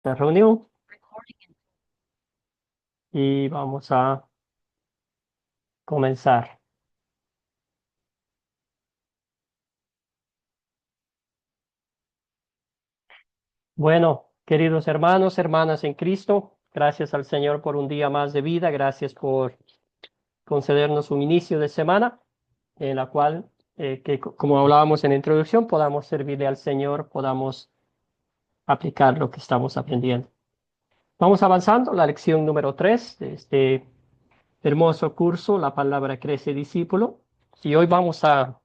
La reunión y vamos a comenzar. Bueno, queridos hermanos, hermanas en Cristo, gracias al Señor por un día más de vida, gracias por concedernos un inicio de semana en la cual, como hablábamos en la introducción, podamos servirle al Señor, podamos aplicar lo que estamos aprendiendo. Vamos avanzando, la lección número 3 de este hermoso curso, La palabra crece discípulo, y hoy vamos a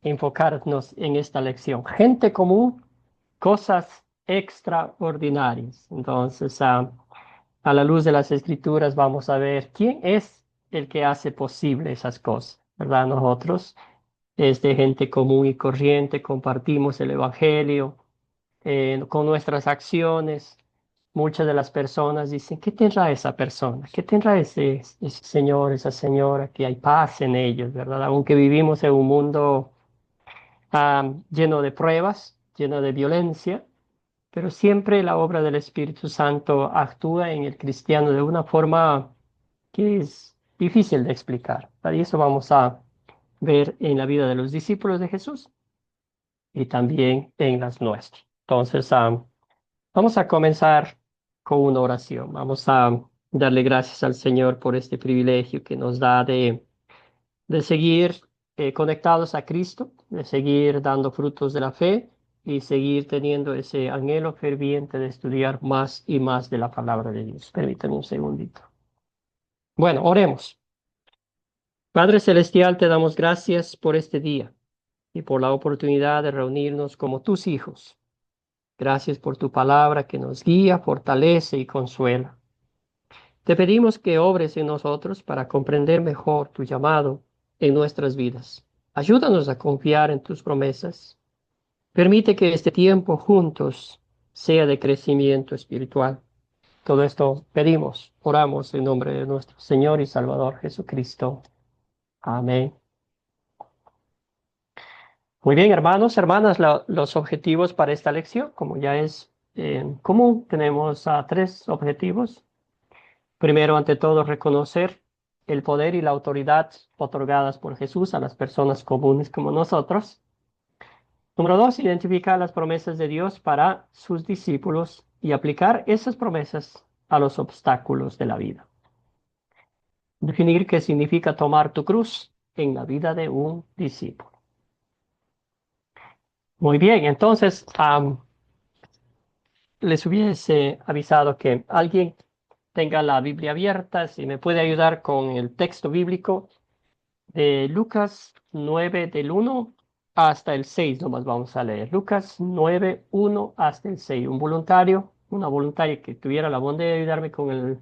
enfocarnos en esta lección. Gente común, cosas extraordinarias. Entonces, a la luz de las escrituras vamos a ver quién es el que hace posible esas cosas, ¿verdad? Nosotros, de gente común y corriente, compartimos el Evangelio con nuestras acciones. Muchas de las personas dicen, ¿qué tendrá esa persona? ¿Qué tendrá ese señor, esa señora? Que hay paz en ellos, ¿verdad? Aunque vivimos en un mundo lleno de pruebas, lleno de violencia, pero siempre la obra del Espíritu Santo actúa en el cristiano de una forma que es difícil de explicar. Y eso vamos a ver en la vida de los discípulos de Jesús y también en las nuestras. Entonces, vamos a comenzar con una oración. Vamos a darle gracias al Señor por este privilegio que nos da de seguir conectados a Cristo, de seguir dando frutos de la fe y seguir teniendo ese anhelo ferviente de estudiar más y más de la palabra de Dios. Permítame un segundito. Bueno, oremos. Padre Celestial, te damos gracias por este día y por la oportunidad de reunirnos como tus hijos. Gracias por tu palabra que nos guía, fortalece y consuela. Te pedimos que obres en nosotros para comprender mejor tu llamado en nuestras vidas. Ayúdanos a confiar en tus promesas. Permite que este tiempo juntos sea de crecimiento espiritual. Todo esto pedimos, oramos en nombre de nuestro Señor y Salvador Jesucristo. Amén. Muy bien, hermanos, hermanas, los objetivos para esta lección, como ya es común, tenemos tres objetivos. Primero, ante todo, reconocer el poder y la autoridad otorgadas por Jesús a las personas comunes como nosotros. Número dos, identificar las promesas de Dios para sus discípulos y aplicar esas promesas a los obstáculos de la vida. Definir qué significa tomar tu cruz en la vida de un discípulo. Muy bien, entonces les hubiese avisado que alguien tenga la Biblia abierta, si me puede ayudar con el texto bíblico de Lucas 9 del 1 hasta el 6, nomás vamos a leer. Lucas 9, 1 hasta el 6. Un voluntario, una voluntaria que tuviera la bondad de ayudarme con el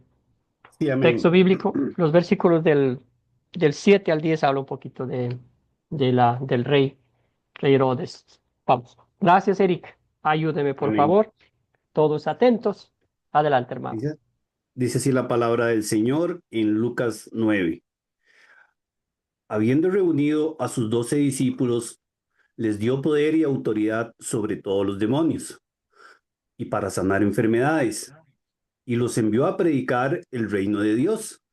Sí, texto amén. bíblico. Los versículos del 7 al 10 habla un poquito del rey Herodes. Vamos. Gracias, Eric. Ayúdeme, por Amén. favor. Todos atentos. Adelante, hermano. Dice, dice así la palabra del Señor en Lucas 9. Habiendo reunido a sus 12 discípulos, les dio poder y autoridad sobre todos los demonios y para sanar enfermedades, y los envió a predicar el reino de Dios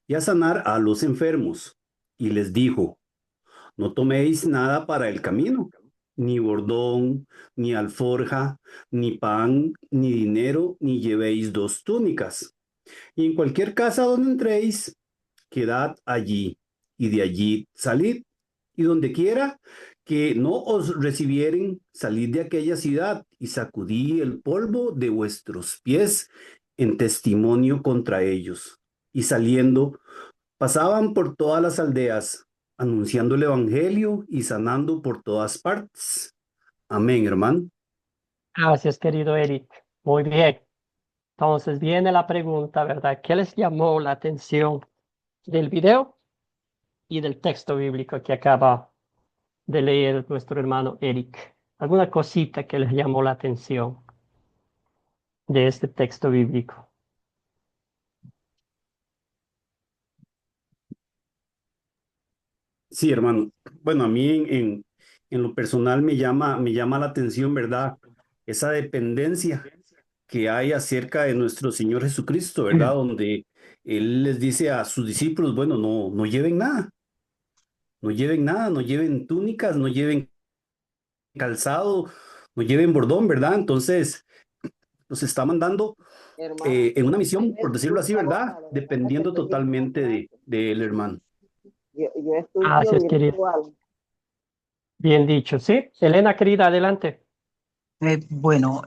y a sanar a los enfermos. Y les dijo, no toméis nada para el camino, ni bordón, ni alforja, ni pan, ni dinero, ni llevéis 2 túnicas. Y en cualquier casa donde entréis, quedad allí, y de allí salid. Y donde quiera que no os recibieren, salid de aquella ciudad y sacudí el polvo de vuestros pies en testimonio contra ellos. Y saliendo, pasaban por todas las aldeas, anunciando el evangelio y sanando por todas partes. Amén, hermano. Gracias, querido Eric. Muy bien. Entonces viene la pregunta, ¿verdad? ¿Qué les llamó la atención del video y del texto bíblico que acaba de leer nuestro hermano Eric? ¿Alguna cosita que les llamó la atención de este texto bíblico? Sí, hermano. Bueno, a mí en lo personal me llama la atención, ¿verdad? Esa dependencia. que hay acerca de nuestro Señor Jesucristo, ¿verdad? Donde Él les dice a sus discípulos, bueno, no lleven nada, no lleven nada, no lleven túnicas, no lleven calzado, no lleven bordón, ¿verdad? Entonces, nos está mandando Hermano, en una misión, dime por decirlo así, una ¿verdad? cosa, lo que pasa es que Dependiendo estoy totalmente equivocado. de él, hermano. Yo estudio Gracias, querido. virtual. Bien dicho. Sí, Elena, querida, adelante. Bueno,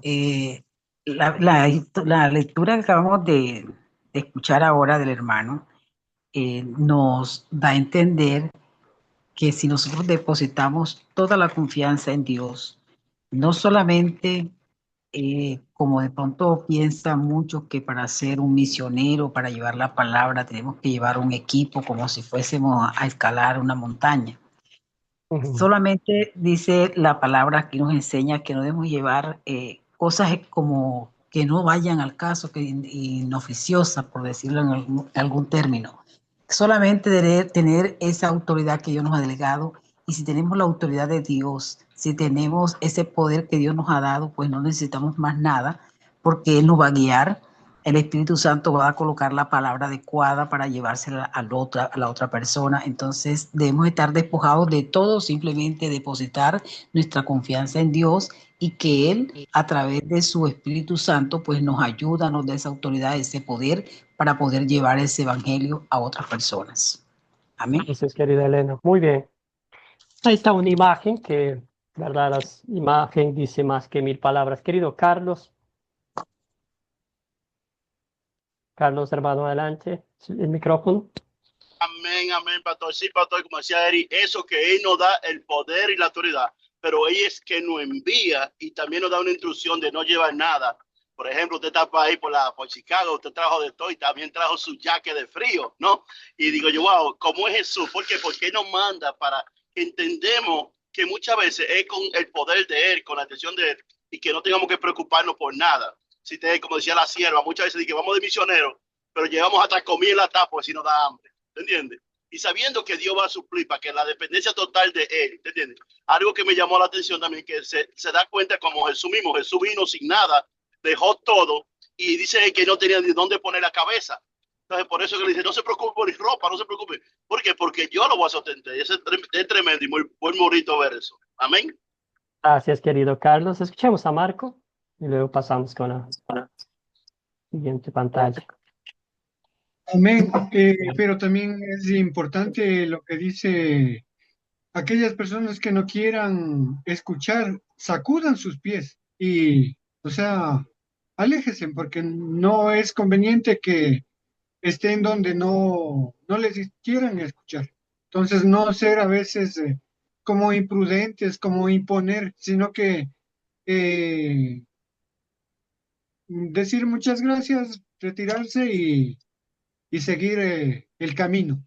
la lectura que acabamos de escuchar ahora del hermano nos da a entender que si nosotros depositamos toda la confianza en Dios, no solamente como de pronto piensan muchos que para ser un misionero, para llevar la palabra, tenemos que llevar un equipo como si fuésemos a escalar una montaña. Ujú. Solamente dice la palabra que nos enseña que no debemos llevar cosas como que no vayan al caso, que inoficiosas, por decirlo en algún término. Solamente tener esa autoridad que Dios nos ha delegado, y si tenemos la autoridad de Dios, si tenemos ese poder que Dios nos ha dado, pues no necesitamos más nada, porque Él nos va a guiar. El Espíritu Santo va a colocar la palabra adecuada para llevársela a la otra persona. Entonces debemos estar despojados de todo, simplemente depositar nuestra confianza en Dios, y que Él, a través de su Espíritu Santo, pues nos ayuda, nos da esa autoridad, ese poder para poder llevar ese evangelio a otras personas. Amén. Gracias, querida Elena. Muy bien. Ahí está una imagen que, ¿verdad? La imagen dice más que mil palabras. Querido Carlos, Carlos, hermano, adelante. El micrófono. Amén, amén, pastor. Sí, pastor, como decía Eri, eso que Él nos da el poder y la autoridad, pero Él es que nos envía y también nos da una instrucción de no llevar nada. Por ejemplo, usted está por ahí por Chicago, usted trajo de todo y también trajo su jaque de frío, ¿no? Y digo yo, wow, ¿cómo es Jesús? ¿Por qué? Porque Él nos manda para que entendemos que muchas veces es con el poder de Él, con la atención de Él, y que no tengamos que preocuparnos por nada. Si te, como decía la sierva, muchas veces dice que vamos de misioneros, pero llevamos hasta comida en la tapa, pues si nos da hambre. ¿Te entiendes? Y sabiendo que Dios va a suplir para que la dependencia total de Él, ¿te entiendes? Algo que me llamó la atención también, que se da cuenta como Jesús mismo, Jesús vino sin nada, dejó todo y dice que no tenía ni dónde poner la cabeza. Entonces, por eso que le dice, no se preocupe por mi ropa, no se preocupe. ¿Por qué? Porque yo lo voy a sostener. Y es tremendo y muy bonito ver eso. Amén. Gracias, querido Carlos. Escuchemos a Marco y luego pasamos con la siguiente pantalla. Amén. Pero también es importante lo que dice: aquellas personas que no quieran escuchar, sacudan sus pies y, o sea, aléjense, porque no es conveniente que estén donde no les quieran escuchar. Entonces, no ser a veces como imprudentes, como imponer, sino que eh, decir muchas gracias, retirarse y seguir el camino.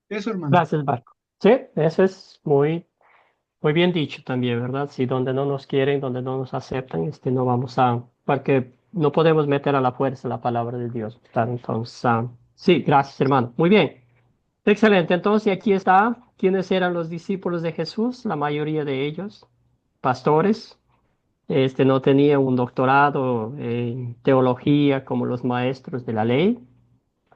Eso, hermano. Gracias, Marco. Sí, eso es muy bien dicho también, ¿verdad? Si donde no nos quieren, donde no nos aceptan, no vamos porque no podemos meter a la fuerza la palabra de Dios, ¿verdad? Entonces, sí, gracias, hermano. Muy bien. Excelente. Entonces, aquí está quiénes eran los discípulos de Jesús, la mayoría de ellos, pastores. No tenía un doctorado en teología como los maestros de la ley.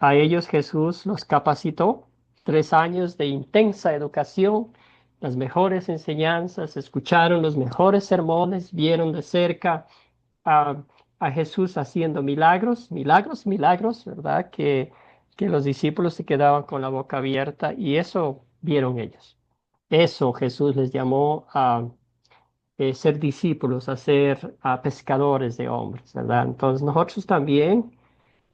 A ellos Jesús los capacitó, 3 años de intensa educación, las mejores enseñanzas, escucharon los mejores sermones, vieron de cerca a, a Jesús haciendo milagros, milagros, milagros, ¿verdad? Que los discípulos se quedaban con la boca abierta y eso vieron ellos. Eso Jesús les llamó a ser discípulos, a ser pescadores de hombres, ¿verdad? Entonces nosotros también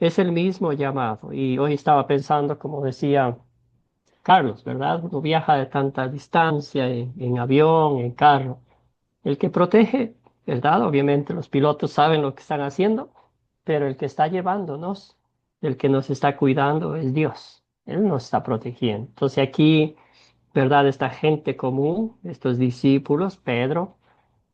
es el mismo llamado. Y hoy estaba pensando, como decía Carlos, ¿verdad? Uno viaja de tanta distancia en avión, en carro. El que protege, ¿verdad? Obviamente los pilotos saben lo que están haciendo, pero el que está llevándonos, el que nos está cuidando es Dios. Él nos está protegiendo. Entonces aquí, ¿verdad? Esta gente común, estos discípulos, Pedro,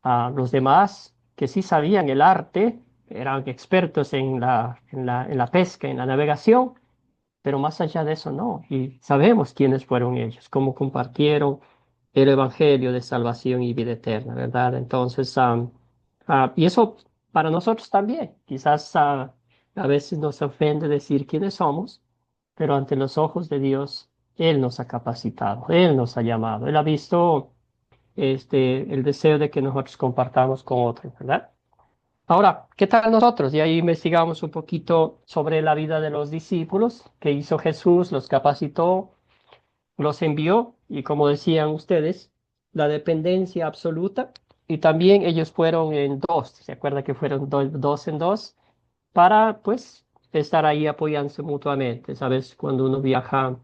a los demás que sí sabían el arte, eran expertos en la pesca, en la navegación, pero más allá de eso no. Y sabemos quiénes fueron ellos, cómo compartieron el evangelio de salvación y vida eterna, ¿verdad? Entonces, y eso para nosotros también. Quizás a veces nos ofende decir quiénes somos, pero ante los ojos de Dios, Él nos ha capacitado, Él nos ha llamado, Él ha visto el deseo de que nosotros compartamos con otros, ¿verdad? Ahora, ¿qué tal nosotros? Y ahí investigamos un poquito sobre la vida de los discípulos que hizo Jesús, los capacitó, los envió y como decían ustedes, la dependencia absoluta y también ellos fueron en dos, ¿se acuerda que fueron dos en dos? Para pues estar ahí apoyándose mutuamente, ¿sabes? Cuando uno viaja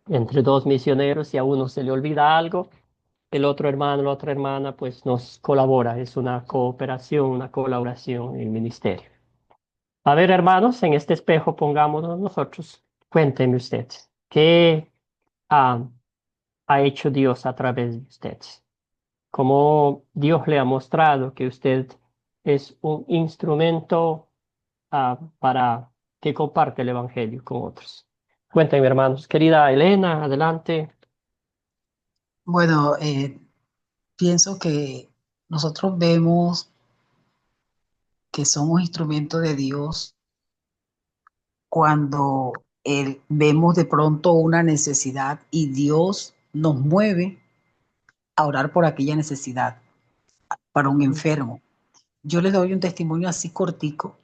entre dos misioneros y a uno se le olvida algo, el otro hermano, la otra hermana pues nos colabora, es una cooperación, una colaboración en el ministerio. A ver, hermanos, en este espejo pongámonos nosotros. Cuéntenme ustedes, ¿qué ha, ha hecho Dios a través de ustedes? ¿Cómo Dios le ha mostrado que usted es un instrumento para que comparte el Evangelio con otros? Cuéntenme, hermanos. Querida Elena, adelante. Bueno, pienso que nosotros vemos que somos instrumentos de Dios cuando vemos de pronto una necesidad y Dios nos mueve a orar por aquella necesidad para un enfermo. Yo les doy un testimonio así cortico.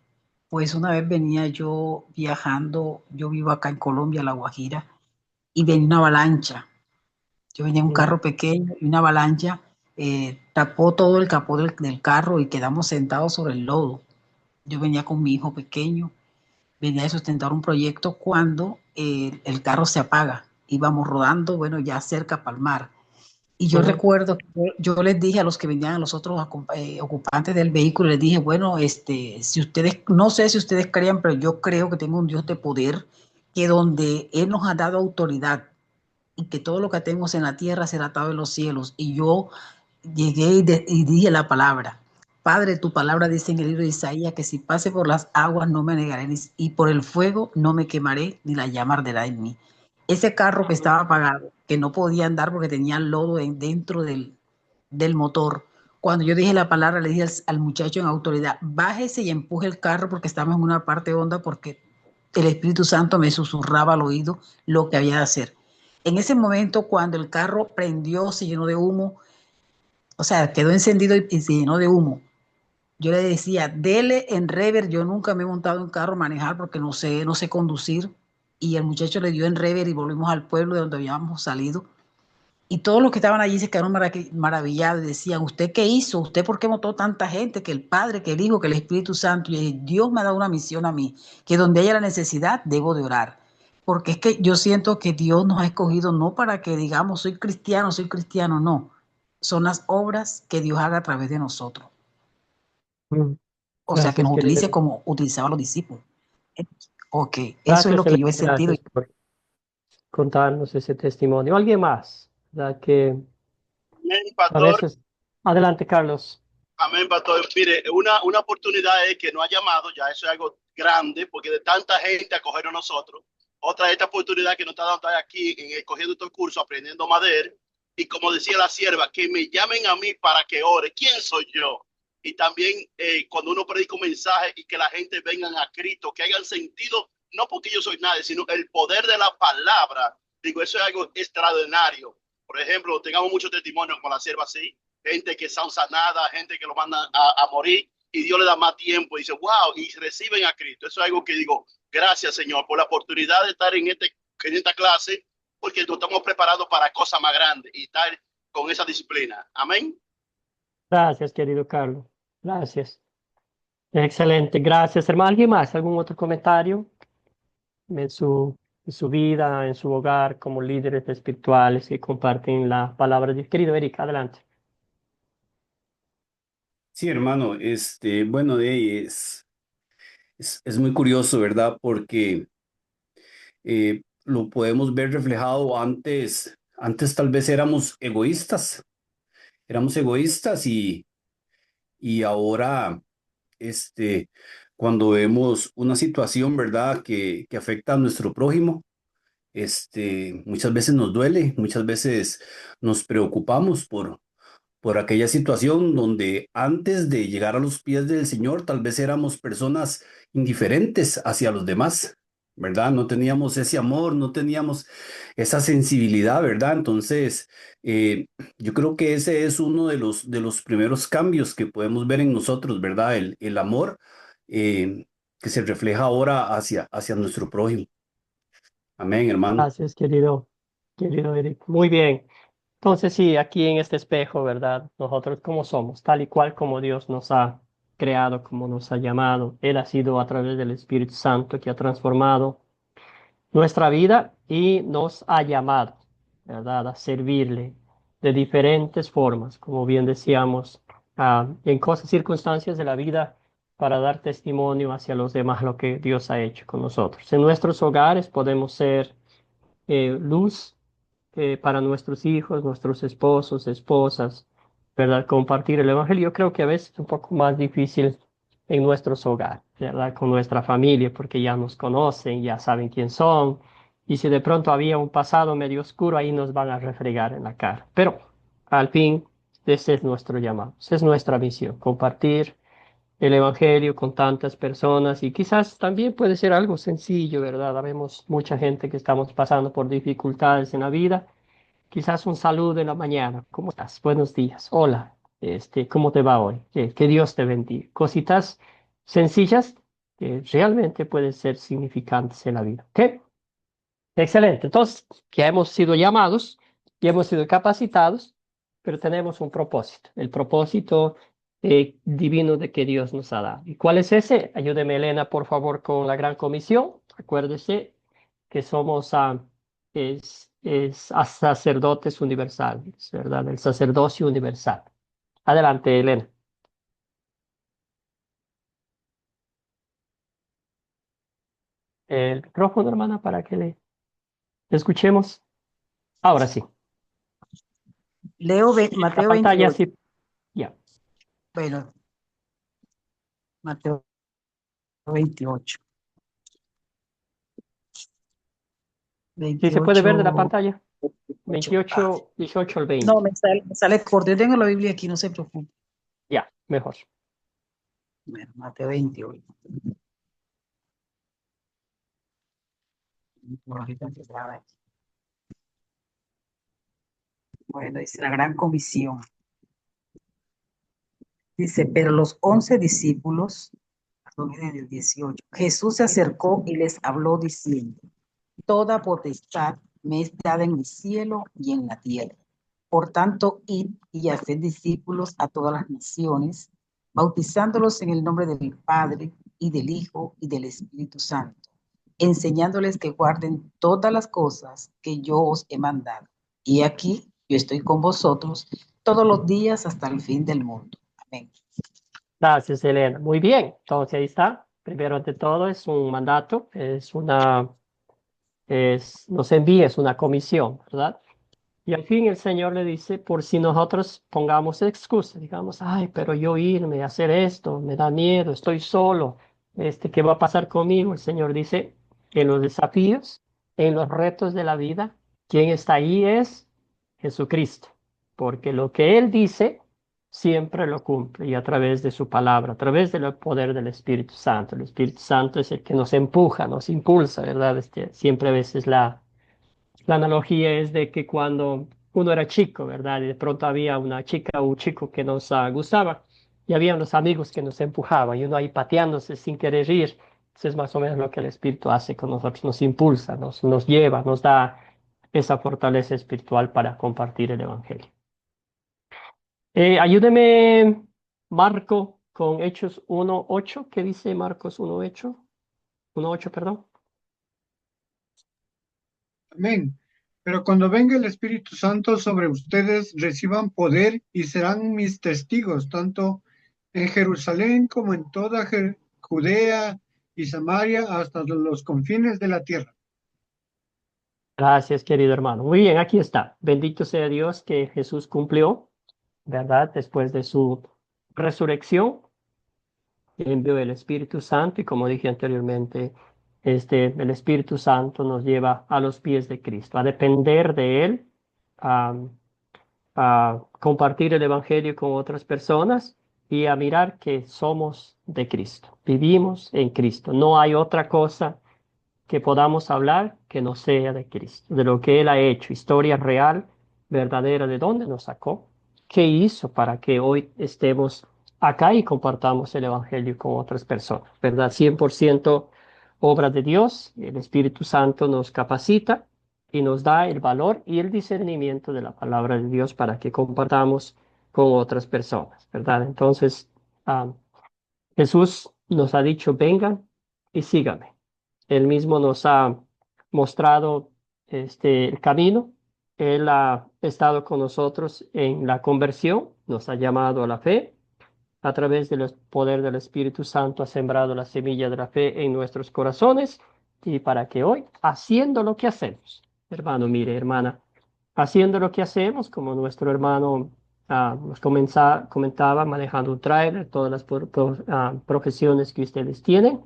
Pues una vez venía yo viajando, yo vivo acá en Colombia, La Guajira, y venía una avalancha. Yo venía en un carro pequeño y una avalancha tapó todo el capó del carro y quedamos sentados sobre el lodo. Yo venía con mi hijo pequeño, venía de sustentar un proyecto cuando el carro se apaga. Íbamos rodando, bueno, ya cerca para el mar. Y yo recuerdo que yo les dije a los que venían, a los otros ocupantes del vehículo, les dije, bueno, si ustedes, no sé si ustedes crean, pero yo creo que tengo un Dios de poder, que donde Él nos ha dado autoridad y que todo lo que tenemos en la tierra será atado en los cielos. Y yo llegué y dije la palabra. Padre, tu palabra dice en el libro de Isaías que si pase por las aguas no me negaré y por el fuego no me quemaré ni la llama arderá en mí. Ese carro que estaba apagado, que no podía andar porque tenía lodo dentro del motor, cuando yo dije la palabra le dije al muchacho en autoridad, bájese y empuje el carro porque estamos en una parte honda porque el Espíritu Santo me susurraba al oído lo que había de hacer. En ese momento, cuando el carro prendió, se llenó de humo, o sea, quedó encendido y se llenó de humo. Yo le decía, dele en rever. Yo nunca me he montado en carro a manejar porque no sé conducir. Y el muchacho le dio en rever y volvimos al pueblo de donde habíamos salido. Y todos los que estaban allí se quedaron maravillados y decían, ¿usted qué hizo? ¿Usted por qué mató tanta gente? Que el Padre, que el Hijo, que el Espíritu Santo. Y yo dije, Dios me ha dado una misión a mí, que donde haya la necesidad debo de orar. Porque es que yo siento que Dios nos ha escogido no para que digamos, soy cristiano, no. Son las obras que Dios haga a través de nosotros. O sea, que Gracias, nos querida. utilice como utilizaba a los discípulos. Ok, eso Gracias, es lo que yo he Elena, sentido. gracias por contarnos ese testimonio. ¿Alguien más? ¿Verdad? Que Amén, a pastor. veces... Adelante, Carlos. Amén, pastor. Mire, una oportunidad es que no ha llamado, ya eso es algo grande, porque de tanta gente acoger a nosotros. Otra es esta oportunidad que nos está dando estar aquí cogiendo estos cursos, aprendiendo madera. Y como decía la sierva, que me llamen a mí para que ore. ¿Quién soy yo? Y también cuando uno predica un mensaje y que la gente vengan a Cristo, que hayan sentido, no porque yo soy nadie, sino el poder de la palabra. Digo, eso es algo extraordinario. Por ejemplo, tengamos muchos testimonios como la sierva así, gente que son sanada, gente que lo mandan a morir y Dios le da más tiempo y dice, wow, y reciben a Cristo. Eso es algo que digo, gracias Señor por la oportunidad de estar en esta clase, porque nos estamos preparados para cosas más grandes y estar con esa disciplina. Amén. Gracias, querido Carlos. Gracias. Excelente. Gracias, hermano. ¿Alguien más? ¿Algún otro comentario en su vida, en su hogar, como líderes espirituales que comparten la palabra de Dios? Querido Eric, adelante. Sí, hermano, bueno, es muy curioso, ¿verdad? Porque lo podemos ver reflejado antes tal vez éramos egoístas y ahora, cuando vemos una situación, ¿verdad? Que afecta a nuestro prójimo, muchas veces nos duele, muchas veces nos preocupamos por aquella situación donde antes de llegar a los pies del Señor, tal vez éramos personas indiferentes hacia los demás, ¿verdad? No teníamos ese amor, no teníamos esa sensibilidad, ¿verdad? Entonces, yo creo que ese es uno de los primeros cambios que podemos ver en nosotros, ¿verdad? El amor que se refleja ahora hacia nuestro prójimo. Amén, hermano. Gracias, querido Eric. Muy bien. Entonces, sí, aquí en este espejo, ¿verdad? Nosotros como somos, tal y cual como Dios nos ha creado, como nos ha llamado. Él ha sido a través del Espíritu Santo que ha transformado nuestra vida y nos ha llamado, ¿verdad? A servirle de diferentes formas, como bien decíamos, en cosas, circunstancias de la vida para dar testimonio hacia los demás lo que Dios ha hecho con nosotros. En nuestros hogares podemos ser luz para nuestros hijos, nuestros esposos, esposas, ¿verdad? Compartir el Evangelio. Yo creo que a veces es un poco más difícil en nuestros hogares, ¿verdad? Con nuestra familia, porque ya nos conocen, ya saben quién son. Y si de pronto había un pasado medio oscuro, ahí nos van a refregar en la cara. Pero al fin, ese es nuestro llamado, esa es nuestra misión, compartir el Evangelio con tantas personas y quizás también puede ser algo sencillo, ¿verdad? Habemos mucha gente que estamos pasando por dificultades en la vida. Quizás un saludo en la mañana. ¿Cómo estás? Buenos días. Hola. ¿Cómo te va hoy? Que Dios te bendiga. Cositas sencillas que realmente pueden ser significantes en la vida. ¿Ok? Excelente. Entonces, ya hemos sido llamados, ya hemos sido capacitados, pero tenemos un propósito, el propósito divino de que Dios nos ha dado. ¿Y cuál es ese? Ayúdeme, Elena, por favor, con la gran comisión. Acuérdese que somos sacerdotes universales, ¿verdad? El sacerdocio universal. Adelante, Elena. El micrófono, hermana, para que le escuchemos. Ahora sí. Leo La Mateo pantalla 28. sí. Ya. Bueno, Mateo 28. Sí, se puede ver de la 28. pantalla. 28, 18 al 20. No, me sale corto. Yo tengo la Biblia aquí, no se preocupe. Ya, mejor. Bueno, Mateo 28. Bueno, dice la gran comisión. Dice, pero los 11 discípulos, en el 18, Jesús se acercó y les habló diciendo, toda potestad me es dada en el cielo y en la tierra. Por tanto, id y haced discípulos a todas las naciones, bautizándolos en el nombre del Padre y del Hijo y del Espíritu Santo, enseñándoles que guarden todas las cosas que yo os he mandado. Y aquí yo estoy con vosotros todos los días hasta el fin del mundo. Amén. Gracias, Elena. Muy bien. Entonces ahí está. Primero ante todo es un mandato, nos envía, es una comisión, ¿verdad? Y al fin el Señor le dice, por si nosotros pongamos excusas, digamos, ay, pero yo irme a hacer esto, me da miedo, estoy solo, ¿qué va a pasar conmigo? El Señor dice, en los desafíos, en los retos de la vida, quien está ahí es Jesucristo, porque lo que Él dice, siempre lo cumple, y a través de su palabra, a través del poder del Espíritu Santo. El Espíritu Santo es el que nos empuja, nos impulsa, ¿verdad? Siempre a veces la analogía es de que cuando uno era chico, ¿verdad? Y de pronto había una chica o un chico que nos gustaba y había unos amigos que nos empujaban y uno ahí pateándose sin querer ir. Eso es más o menos lo que el Espíritu hace con nosotros, nos impulsa, nos lleva, nos da esa fortaleza espiritual para compartir el Evangelio. Ayúdeme, Marco, con Hechos 1:8. ¿Qué dice Marcos 1:8? 1:8, perdón. Amén. Pero cuando venga el Espíritu Santo sobre ustedes, reciban poder y serán mis testigos, tanto en Jerusalén como en toda Judea y Samaria, hasta los confines de la tierra. Gracias, querido hermano. Muy bien, aquí está. Bendito sea Dios que Jesús cumplió, ¿verdad? Después de su resurrección, envió el Espíritu Santo y como dije anteriormente, el Espíritu Santo nos lleva a los pies de Cristo, a depender de Él, a compartir el Evangelio con otras personas y a mirar que somos de Cristo, vivimos en Cristo. No hay otra cosa que podamos hablar que no sea de Cristo, de lo que Él ha hecho, historia real, verdadera, de dónde nos sacó, qué hizo para que hoy estemos acá y compartamos el Evangelio con otras personas, ¿verdad? 100% obra de Dios, el Espíritu Santo nos capacita y nos da el valor y el discernimiento de la palabra de Dios para que compartamos con otras personas, ¿verdad? Entonces, Jesús nos ha dicho, vengan y síganme. Él mismo nos ha mostrado el camino. Él ha estado con nosotros en la conversión, nos ha llamado a la fe. A través del poder del Espíritu Santo ha sembrado la semilla de la fe en nuestros corazones y para que hoy, haciendo lo que hacemos, hermano, mire, hermana, haciendo lo que hacemos, como nuestro hermano nos comentaba, manejando un tráiler, todas las profesiones que ustedes tienen,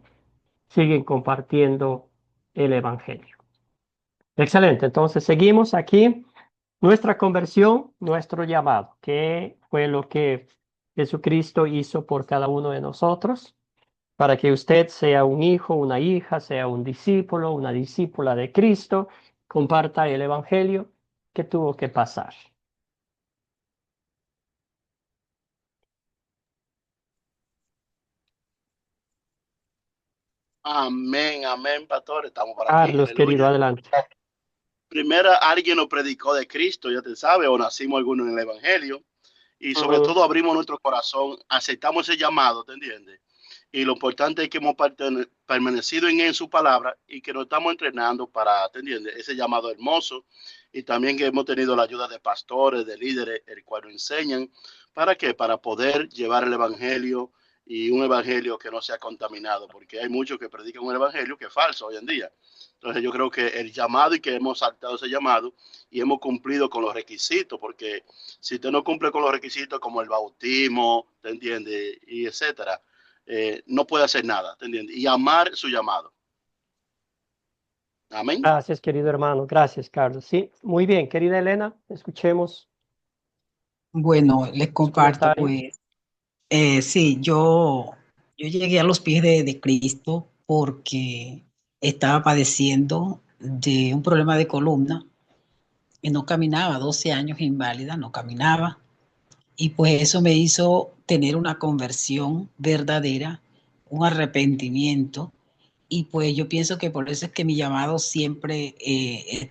siguen compartiendo el Evangelio. Excelente, entonces seguimos aquí. Nuestra conversión, nuestro llamado, que fue lo que Jesucristo hizo por cada uno de nosotros, para que usted sea un hijo, una hija, sea un discípulo, una discípula de Cristo, comparta el Evangelio que tuvo que pasar. Amén, amén, pastor. Estamos por aquí. Carlos, querido, Aleluya. adelante. Primero, alguien nos predicó de Cristo, ya te sabe, o nacimos algunos en el Evangelio. Y sobre todo abrimos nuestro corazón, aceptamos ese llamado, ¿te entiendes? Y lo importante es que hemos permanecido en su palabra y que nos estamos entrenando para, ¿te entiendes? Ese llamado hermoso. Y también que hemos tenido la ayuda de pastores, de líderes, el cual nos enseñan. ¿Para qué? Para poder llevar el evangelio y un evangelio que no sea contaminado, porque hay muchos que predican un evangelio que es falso hoy en día. Entonces yo creo que el llamado y que hemos saltado ese llamado y hemos cumplido con los requisitos, porque si usted no cumple con los requisitos como el bautismo, ¿te entiende? Y etcétera, no puede hacer nada, ¿te entiende? Y amar su llamado. Amén. Gracias, querido hermano. Gracias, Carlos. Sí, muy bien, querida Elena, escuchemos. Bueno, les comparto, pues, sí, yo llegué a los pies de Cristo porque estaba padeciendo de un problema de columna y no caminaba, 12 años inválida, no caminaba. Y pues eso me hizo tener una conversión verdadera, un arrepentimiento. Y pues yo pienso que por eso es que mi llamado siempre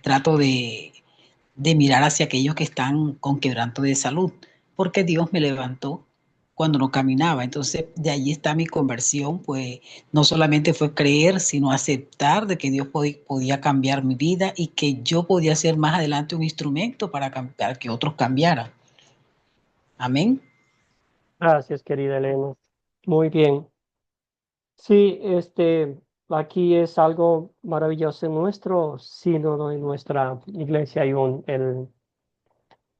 trato de mirar hacia aquellos que están con quebranto de salud, porque Dios me levantó cuando no caminaba. Entonces, de allí está mi conversión, pues no solamente fue creer, sino aceptar de que Dios podía cambiar mi vida y que yo podía ser más adelante un instrumento para que otros cambiaran. Amén. Gracias, querida Elena. Muy bien. Sí, aquí es algo maravilloso en nuestro sínodo, en nuestra iglesia hay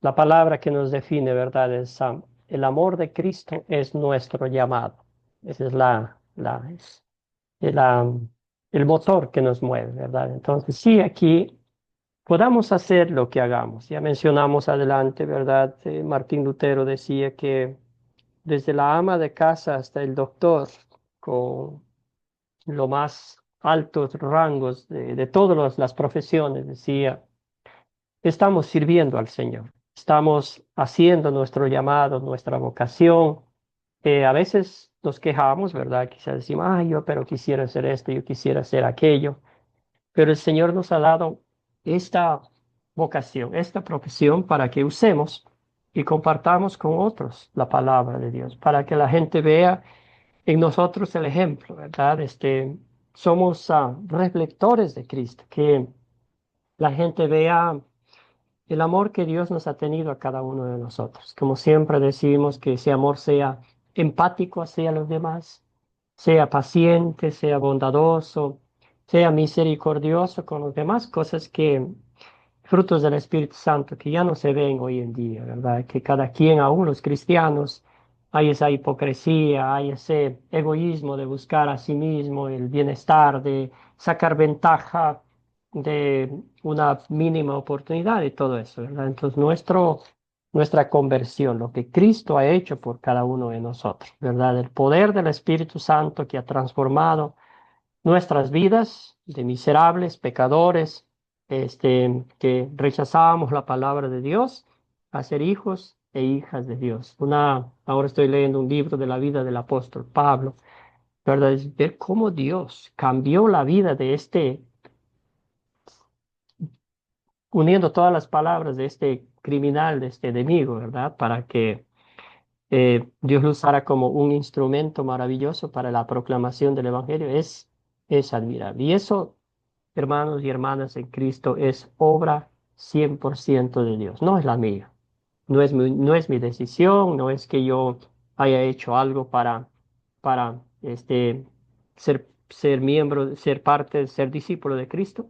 la palabra que nos define, ¿verdad? Es el amor de Cristo es nuestro llamado. Ese es el motor que nos mueve, ¿verdad? Entonces, sí, aquí podamos hacer lo que hagamos. Ya mencionamos adelante, ¿verdad? Martín Lutero decía que desde la ama de casa hasta el doctor, con los más altos rangos de todas las profesiones, decía, estamos sirviendo al Señor, estamos haciendo nuestro llamado, nuestra vocación. A veces nos quejamos, ¿verdad? Quizás decimos, ay, yo pero quisiera hacer esto, yo quisiera hacer aquello, pero el Señor nos ha dado esta vocación, esta profesión para que usemos y compartamos con otros la palabra de Dios, para que la gente vea en nosotros el ejemplo, ¿verdad? Somos reflectores de Cristo, que la gente vea el amor que Dios nos ha tenido a cada uno de nosotros. Como siempre decimos, que ese amor sea empático hacia los demás, sea paciente, sea bondadoso, sea misericordioso con los demás, cosas que, frutos del Espíritu Santo, que ya no se ven hoy en día, ¿verdad? Que cada quien, aún los cristianos, hay esa hipocresía, hay ese egoísmo de buscar a sí mismo el bienestar, de sacar ventaja de una mínima oportunidad y todo eso, ¿verdad? Entonces, nuestro nuestra conversión, lo que Cristo ha hecho por cada uno de nosotros, ¿verdad? El poder del Espíritu Santo que ha transformado nuestras vidas de miserables, pecadores, que rechazábamos la palabra de Dios, a ser hijos e hijas de Dios. Ahora estoy leyendo un libro de la vida del apóstol Pablo, ¿verdad? Es ver cómo Dios cambió la vida de uniendo todas las palabras de este criminal, de este enemigo, ¿verdad? Para que Dios lo usara como un instrumento maravilloso para la proclamación del Evangelio. Es admirable. Y eso, hermanos y hermanas en Cristo, es obra 100% de Dios, no es la mía. No es mi decisión, no es que yo haya hecho algo para ser miembro, ser parte, ser discípulo de Cristo.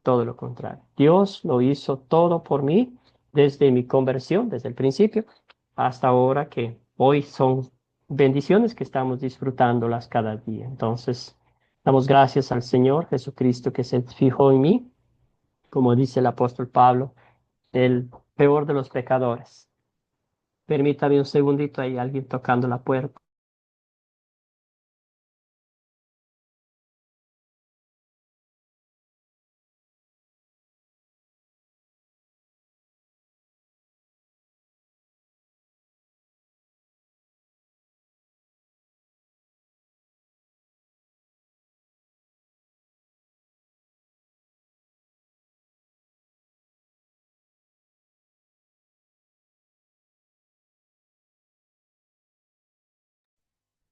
Todo lo contrario. Dios lo hizo todo por mí desde mi conversión, desde el principio, hasta ahora que hoy son bendiciones que estamos disfrutándolas cada día. Entonces, damos gracias al Señor Jesucristo que se fijó en mí, como dice el apóstol Pablo, el peor de los pecadores. Permítame un segundito, hay alguien tocando la puerta.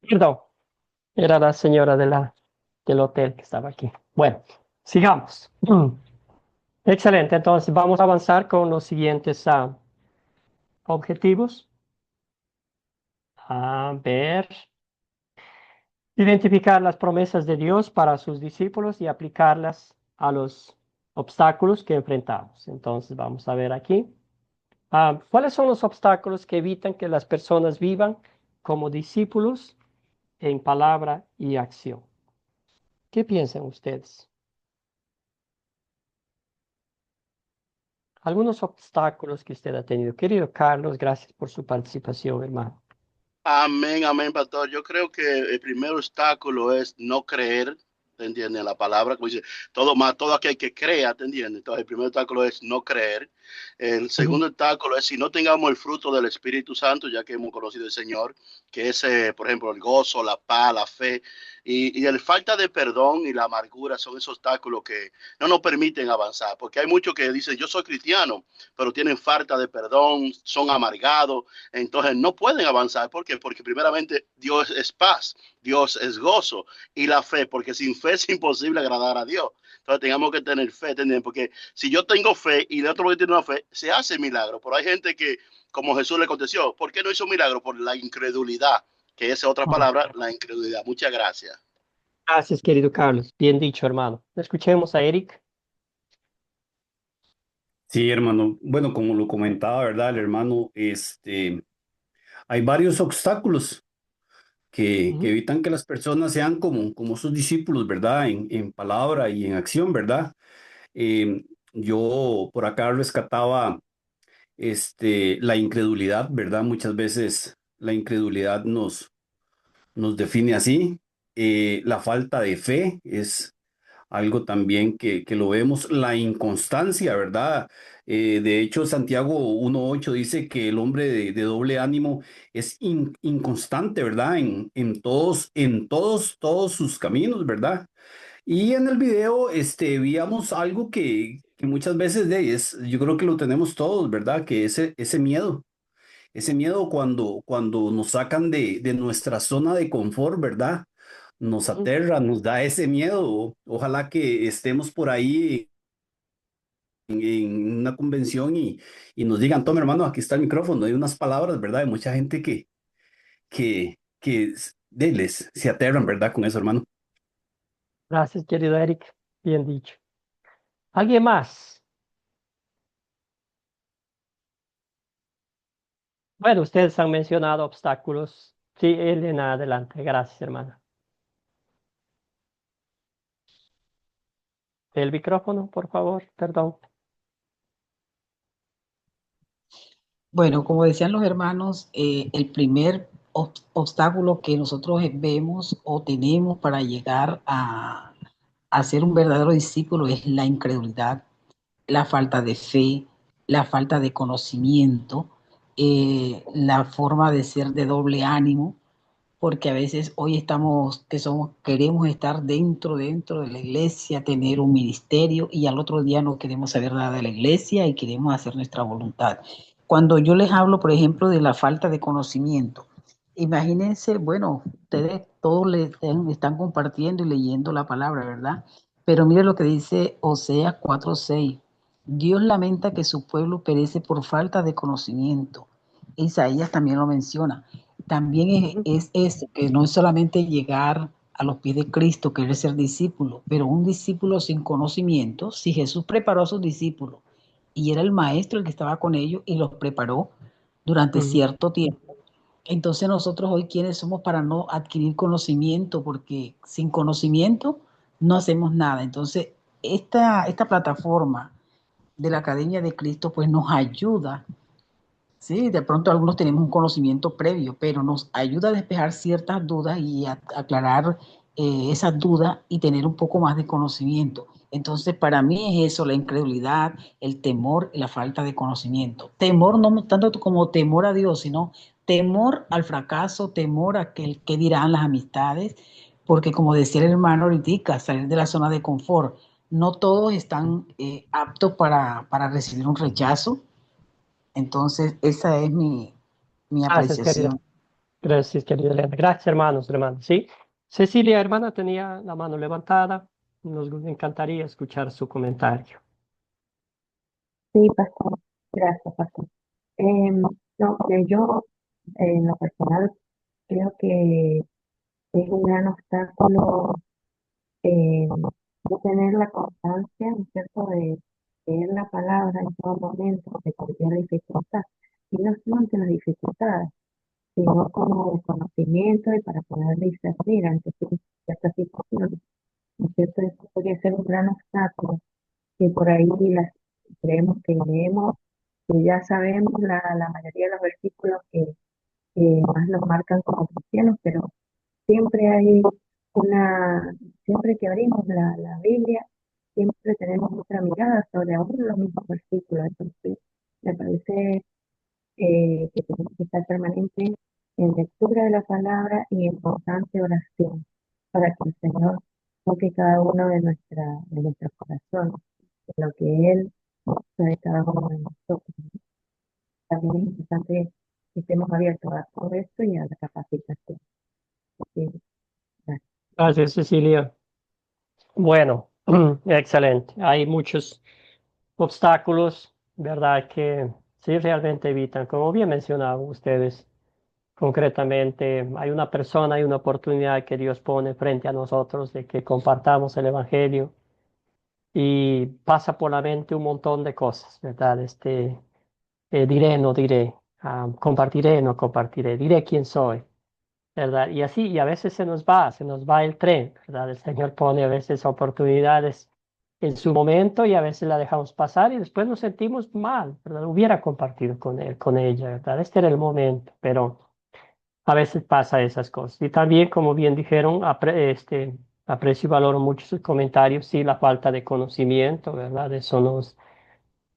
Perdón, era la señora del hotel que estaba aquí. Bueno, sigamos. Excelente, entonces vamos a avanzar con los siguientes objetivos. A ver, identificar las promesas de Dios para sus discípulos y aplicarlas a los obstáculos que enfrentamos. Entonces vamos a ver aquí. ¿Cuáles son los obstáculos que evitan que las personas vivan como discípulos en palabra y acción? ¿Qué piensan ustedes? Algunos obstáculos que usted ha tenido. Querido Carlos, gracias por su participación, hermano. Amén, amén, pastor. Yo creo que el primer obstáculo es no creer, ¿te entiendes? La palabra, como dice, todo aquel que crea, ¿te entiendes? Entonces, el primer obstáculo es no creer. El Ujú, segundo obstáculo es si no tengamos el fruto del Espíritu Santo, ya que hemos conocido al Señor, que es, por ejemplo, el gozo, la paz, la fe, y el falta de perdón y la amargura son esos obstáculos que no nos permiten avanzar, porque hay muchos que dicen, yo soy cristiano, pero tienen falta de perdón, son amargados, entonces no pueden avanzar. ¿Por qué? Porque primeramente Dios es paz, Dios es gozo y la fe, porque sin fe es imposible agradar a Dios. Entonces tengamos que tener fe, ¿entienden? Porque si yo tengo fe y el otro que tiene una fe, se hace milagro. Pero hay gente que, como Jesús le contestó, ¿por qué no hizo milagro? Por la incredulidad, que esa es otra ujú. palabra, la incredulidad. Muchas gracias. Gracias, querido Carlos. Bien dicho, hermano. Escuchemos a Eric. Sí, hermano. Bueno, como lo comentaba, ¿verdad? El hermano, hay varios obstáculos que Ujú, evitan que las personas sean como sus discípulos, ¿verdad? En palabra y en acción, ¿verdad? Eh, yo por acá rescataba la incredulidad, ¿verdad? Muchas veces la incredulidad nos define así. La falta de fe es algo también que lo vemos, la inconstancia, ¿verdad? De hecho, Santiago 1.8 dice que el hombre de doble ánimo es inconstante, ¿verdad? En todos sus caminos, ¿verdad? Y en el video, víamos algo que muchas veces yo creo que lo tenemos todos, ¿verdad? Que ese miedo cuando nos sacan de nuestra zona de confort, ¿verdad? Nos ujú. aterra, nos da ese miedo. Ojalá que estemos por ahí en una convención y nos digan, toma hermano, aquí está el micrófono, hay unas palabras, ¿verdad? Hay mucha gente que se aterran, ¿verdad? Con eso, hermano. Gracias, querido Eric. Bien dicho. ¿Alguien más? Bueno, ustedes han mencionado obstáculos. Sí, Elena, adelante. Gracias, hermana. El micrófono, por favor. Perdón. Bueno, como decían los hermanos, el primer obstáculo que nosotros vemos o tenemos para llegar a ser un verdadero discípulo es la incredulidad, la falta de fe, la falta de conocimiento, la forma de ser de doble ánimo, porque a veces hoy estamos, queremos estar dentro de la iglesia, tener un ministerio y al otro día no queremos saber nada de la iglesia y queremos hacer nuestra voluntad. Cuando yo les hablo, por ejemplo, de la falta de conocimiento, imagínense, bueno, ustedes todos están compartiendo y leyendo la palabra, ¿verdad? Pero mire lo que dice Oseas 4:6. Dios lamenta que su pueblo perece por falta de conocimiento. Isaías también lo menciona. También es eso, que no es solamente llegar a los pies de Cristo, querer ser discípulo, pero un discípulo sin conocimiento, si Jesús preparó a sus discípulos y era el maestro el que estaba con ellos y los preparó durante cierto tiempo, entonces nosotros hoy quiénes somos para no adquirir conocimiento, porque sin conocimiento no hacemos nada. Entonces esta plataforma de la Academia de Cristo pues nos ayuda. Sí, de pronto algunos tenemos un conocimiento previo, pero nos ayuda a despejar ciertas dudas y a aclarar esas dudas y tener un poco más de conocimiento. Entonces, para mí es eso, la incredulidad, el temor y la falta de conocimiento. Temor no tanto como temor a Dios, sino temor al fracaso, temor a que dirán las amistades, porque como decía el hermano ahorita, salir de la zona de confort, no todos están aptos para recibir un rechazo. Entonces, esa es mi Gracias, querida. apreciación. Gracias, querida Elena. Gracias, hermanos. Sí. Cecilia, hermana, tenía la mano levantada. Nos encantaría escuchar su comentario. Sí, pastor. Gracias, pastor. No, que yo, en lo personal, creo que es un gran obstáculo no tener la constancia, ¿no es cierto?, de leer la palabra en todo momento, de cualquier dificultad. Y no solamente las dificultades, sino como el conocimiento y para poder discernir ante ciertas situaciones. ¿No es cierto? Eso podría ser un gran obstáculo, que por ahí creemos que leemos, que ya sabemos la mayoría de los versículos que más nos marcan como cristianos, pero siempre hay siempre que abrimos la Biblia, siempre tenemos otra mirada sobre aún los mismos versículos. Entonces, me parece que tenemos que estar permanente en lectura de la palabra y en constante oración para que el Señor toque cada uno de nuestros corazones, de lo que Él de cada uno de nosotros. También es importante que estemos abiertos a todo esto y a la capacitación. Sí, gracias. Gracias, Cecilia. Bueno, excelente. Hay muchos obstáculos, ¿verdad? Que sí realmente evitan, como bien mencionaban ustedes, concretamente, hay una persona, hay una oportunidad que Dios pone frente a nosotros de que compartamos el Evangelio y pasa por la mente un montón de cosas, ¿verdad? Diré, no diré, compartiré, no compartiré, diré quién soy, ¿verdad? Y así, y a veces se nos va el tren, ¿verdad? El Señor pone a veces oportunidades en su momento y a veces la dejamos pasar y después nos sentimos mal, ¿verdad? Hubiera compartido con él, con ella, ¿verdad? Este era el momento, pero a veces pasa esas cosas. Y también, como bien dijeron, aprecio y valoro mucho sus comentarios, sí, la falta de conocimiento, ¿verdad? Eso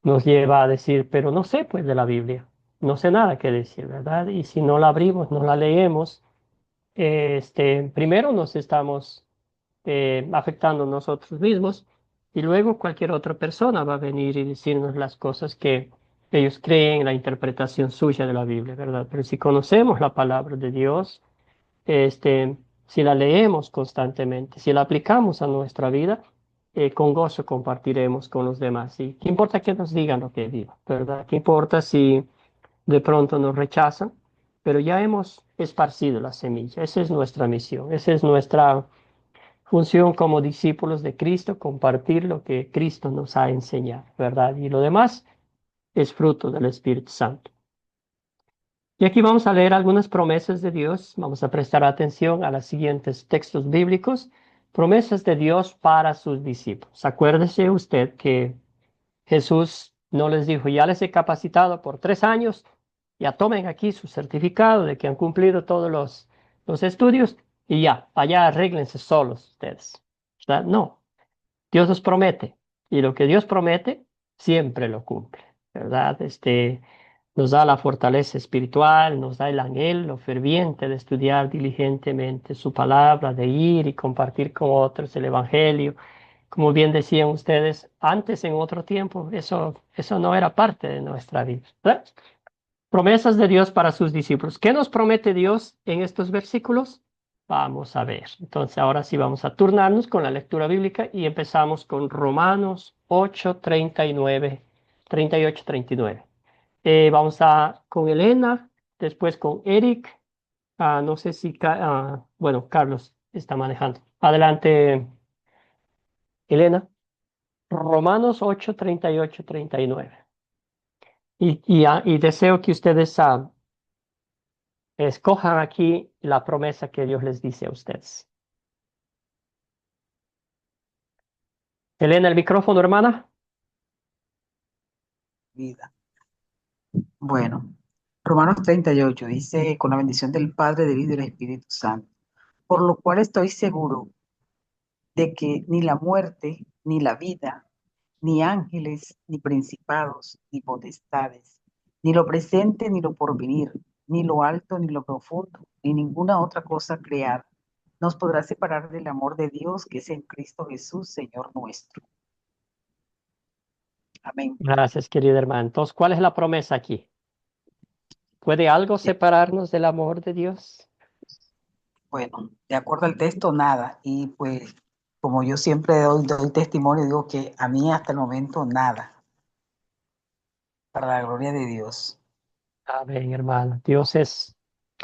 nos lleva a decir, pero no sé pues de la Biblia, no sé nada que decir, ¿verdad? Y si no la abrimos, no la leemos, primero nos estamos afectando nosotros mismos y luego cualquier otra persona va a venir y decirnos las cosas que ellos creen, la interpretación suya de la Biblia, ¿verdad? Pero si conocemos la palabra de Dios, si la leemos constantemente, si la aplicamos a nuestra vida, con gozo compartiremos con los demás. ¿Y qué importa que nos digan lo que digan, verdad? ¿Qué importa si de pronto nos rechazan? Pero ya hemos esparcido la semilla. Esa es nuestra misión, esa es nuestra función como discípulos de Cristo, compartir lo que Cristo nos ha enseñado, ¿verdad? Y lo demás es fruto del Espíritu Santo. Y aquí vamos a leer algunas promesas de Dios. Vamos a prestar atención a los siguientes textos bíblicos. Promesas de Dios para sus discípulos. Acuérdese usted que Jesús no les dijo, ya les he capacitado por 3 años, ya tomen aquí su certificado de que han cumplido todos los estudios y ya, allá arréglense solos ustedes, ¿verdad? No, Dios nos promete y lo que Dios promete siempre lo cumple, ¿verdad? Nos da la fortaleza espiritual, nos da el anhelo ferviente de estudiar diligentemente su palabra, de ir y compartir con otros el evangelio. Como bien decían ustedes, antes en otro tiempo, eso no era parte de nuestra vida, ¿verdad? Promesas de Dios para sus discípulos. ¿Qué nos promete Dios en estos versículos? Vamos a ver. Entonces, ahora sí vamos a turnarnos con la lectura bíblica y empezamos con Romanos 8, 39, 38, 39. Vamos con Elena, después con Eric. No sé si, bueno, Carlos está manejando. Adelante, Elena. Romanos 8, 38, 39. Y deseo que ustedes escojan aquí la promesa que Dios les dice a ustedes. Elena, el micrófono, hermana. Vida. Bueno, Romanos 38 dice, con la bendición del Padre, del Hijo y del Espíritu Santo, por lo cual estoy seguro de que ni la muerte, ni la vida, ni ángeles, ni principados, ni potestades, ni lo presente, ni lo porvenir, ni lo alto, ni lo profundo, ni ninguna otra cosa creada, nos podrá separar del amor de Dios que es en Cristo Jesús, Señor nuestro. Amén. Gracias, querida hermana. Entonces, ¿cuál es la promesa aquí? ¿Puede algo separarnos del amor de Dios? Bueno, de acuerdo al texto, nada. Y pues, como yo siempre doy testimonio, digo que a mí hasta el momento nada, para la gloria de Dios. Amén, hermano. Dios es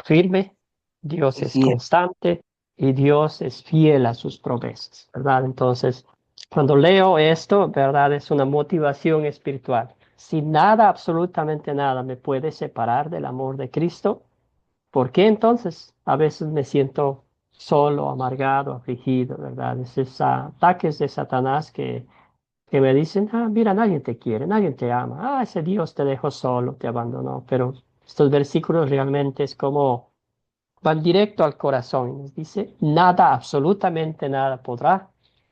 firme, Dios Y es fiel. constante y Dios es fiel a sus promesas, ¿verdad? Entonces, cuando leo esto, ¿verdad? Es una motivación espiritual. Si nada, absolutamente nada, me puede separar del amor de Cristo, ¿por qué entonces a veces me siento solo, amargado, afligido, ¿verdad? Esos ataques de Satanás que me dicen, mira, nadie te quiere, nadie te ama, ese Dios te dejó solo, te abandonó, pero estos versículos realmente es como van directo al corazón y nos dice, nada, absolutamente nada podrá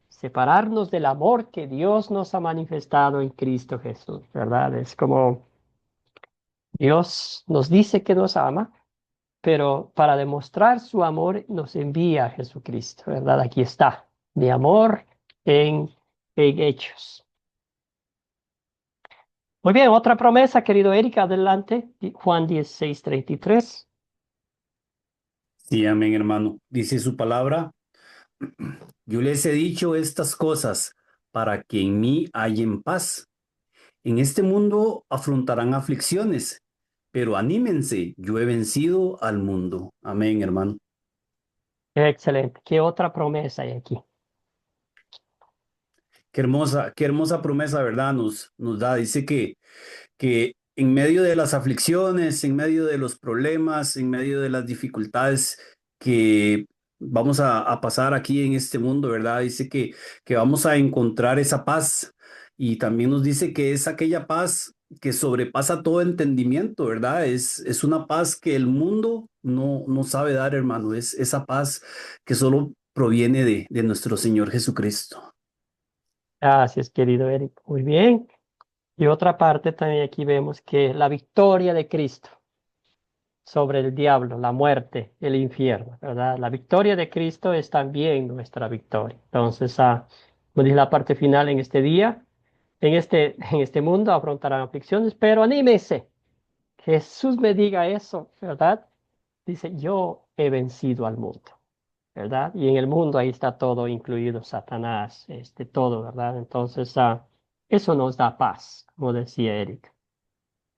separarnos del amor que Dios nos ha manifestado en Cristo Jesús, ¿verdad? Es como Dios nos dice que nos ama, pero para demostrar su amor nos envía a Jesucristo, ¿verdad? Aquí está, mi amor en hechos. Muy bien, otra promesa, querido Eric, adelante. Juan 16:33. Sí, amén, hermano. Dice su palabra, yo les he dicho estas cosas para que en mí hallen paz. En este mundo afrontarán aflicciones, pero anímense, yo he vencido al mundo. Amén, hermano. Excelente. ¿Qué otra promesa hay aquí? Qué hermosa promesa, ¿verdad? Nos da. Dice que en medio de las aflicciones, en medio de los problemas, en medio de las dificultades que vamos a pasar aquí en este mundo, ¿verdad? Dice que vamos a encontrar esa paz y también nos dice que es aquella paz que sobrepasa todo entendimiento, ¿verdad? Es una paz que el mundo no sabe dar, hermano. Es esa paz que solo proviene de nuestro Señor Jesucristo. Gracias, querido Eric. Muy bien. Y otra parte también aquí vemos que la victoria de Cristo sobre el diablo, la muerte, el infierno, ¿verdad? La victoria de Cristo es también nuestra victoria. Entonces, como dice la parte final en este día, en este mundo afrontarán aflicciones, pero anímese. Jesús me diga eso, ¿verdad? Dice, yo he vencido al mundo, ¿verdad? Y en el mundo ahí está todo incluido, Satanás, todo, ¿verdad? Entonces, eso nos da paz, como decía Eric.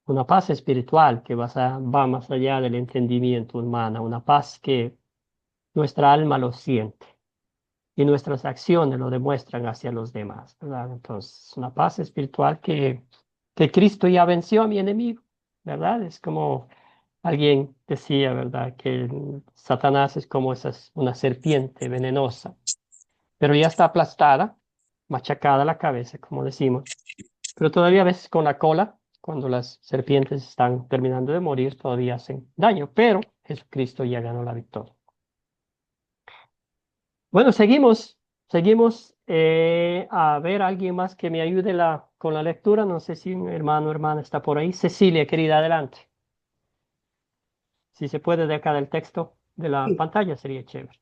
Una paz espiritual que va más allá del entendimiento humano, una paz que nuestra alma lo siente y nuestras acciones lo demuestran hacia los demás, ¿verdad? Entonces, una paz espiritual que Cristo ya venció a mi enemigo, ¿verdad? Es como alguien decía, ¿verdad? Que Satanás es como una serpiente venenosa, pero ya está aplastada, machacada la cabeza, como decimos, pero todavía a veces con la cola Cuando las serpientes están terminando de morir, todavía hacen daño, pero Jesucristo ya ganó la victoria. Bueno, seguimos. A ver, alguien más que me ayude con la lectura. No sé si un hermano o hermana está por ahí. Cecilia, querida, adelante. Si se puede de acá del texto de la Sí. pantalla, sería chévere.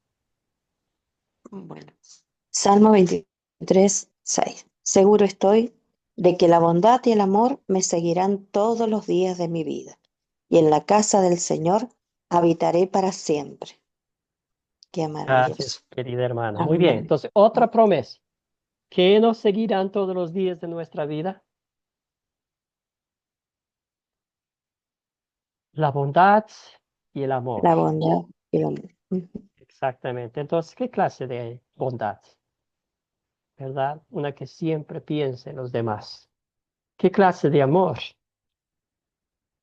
Bueno, Salmo 23, 6. Seguro estoy de que la bondad y el amor me seguirán todos los días de mi vida, y en la casa del Señor habitaré para siempre. Qué maravilloso. Gracias, querida hermana. Muy bien. Amén. Entonces, otra promesa. ¿Qué nos seguirán todos los días de nuestra vida? La bondad y el amor. La bondad y el amor. Ujú. Exactamente. Entonces, ¿qué clase de bondad? ¿Verdad? Una que siempre piense en los demás. ¿Qué clase de amor?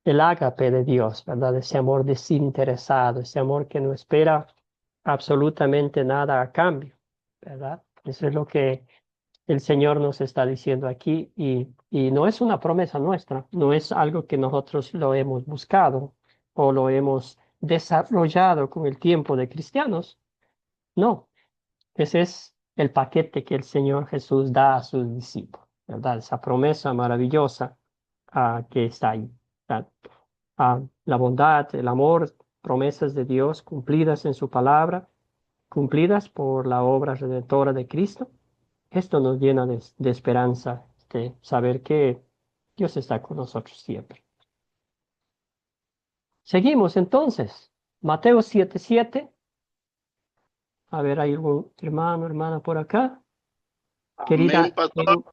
El ágape de Dios, ¿verdad? Ese amor desinteresado, ese amor que no espera absolutamente nada a cambio, ¿verdad? Eso es lo que el Señor nos está diciendo aquí y no es una promesa nuestra, no es algo que nosotros lo hemos buscado o lo hemos desarrollado con el tiempo de cristianos. No, ese es el paquete que el Señor Jesús da a sus discípulos, ¿verdad? Esa promesa maravillosa que está ahí. ¿Verdad? La bondad, el amor, promesas de Dios cumplidas en su palabra, cumplidas por la obra redentora de Cristo. Esto nos llena de esperanza, de saber que Dios está con nosotros siempre. Seguimos entonces. Mateo 7:7. A ver, ¿hay algún hermano, hermana por acá? Amén, pastor.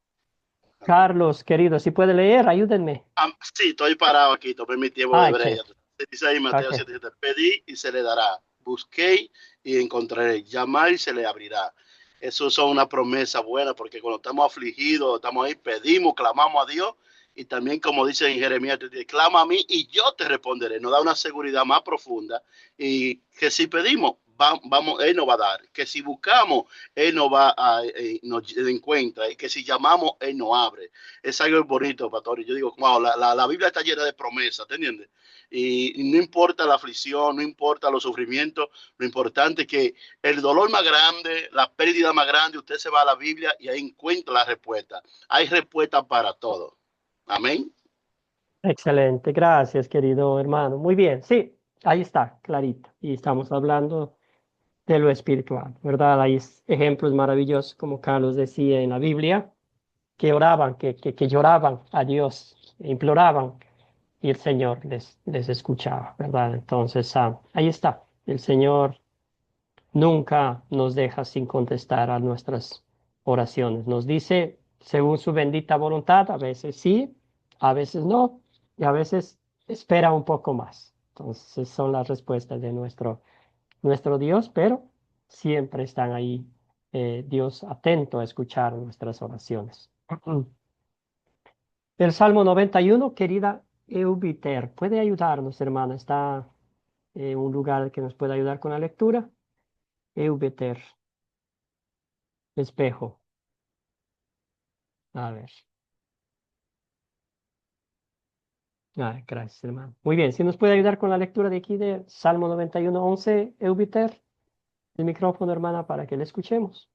Carlos, querido, si puede leer, ayúdenme. Sí, estoy parado aquí, tomé mi tiempo de Chévere. breve. Dice ahí Mateo Ok. 7:7, pedí y se le dará, busqué y encontraré, llamar y se le abrirá. Eso son una promesa buena porque cuando estamos afligidos, estamos ahí, pedimos, clamamos a Dios y también como dice en Jeremías, te clama a mí y yo te responderé. Nos da una seguridad más profunda y que si pedimos, vamos, Él nos va a dar. Que si buscamos, Él nos va a nos encuentra y que si llamamos, Él nos abre. Es algo bonito, pastor. Y yo digo, wow, la Biblia está llena de promesas, ¿te entiendes? Y no importa la aflicción, no importa los sufrimientos, lo importante es que el dolor más grande, la pérdida más grande, usted se va a la Biblia y ahí encuentra la respuesta. Hay respuesta para todo. Amén. Excelente, gracias, querido hermano. Muy bien, sí, ahí está, clarito. Y estamos hablando de lo espiritual, ¿verdad? Hay ejemplos maravillosos, como Carlos decía en la Biblia, que oraban, que lloraban a Dios, imploraban, y el Señor les escuchaba, ¿verdad? Entonces, ahí está, el Señor nunca nos deja sin contestar a nuestras oraciones. Nos dice, según su bendita voluntad, a veces sí, a veces no, y a veces espera un poco más. Entonces, son las respuestas de nuestro Dios, pero siempre están ahí, Dios atento a escuchar nuestras oraciones. El Salmo 91, querida Eubiter, ¿puede ayudarnos, hermana? ¿Está en un lugar que nos pueda ayudar con la lectura? Eubiter, espejo. A ver. Gracias, hermano. Muy bien, si nos puede ayudar con la lectura de aquí de Salmo 91, 11, Eubiter, el micrófono, hermana, para que le escuchemos.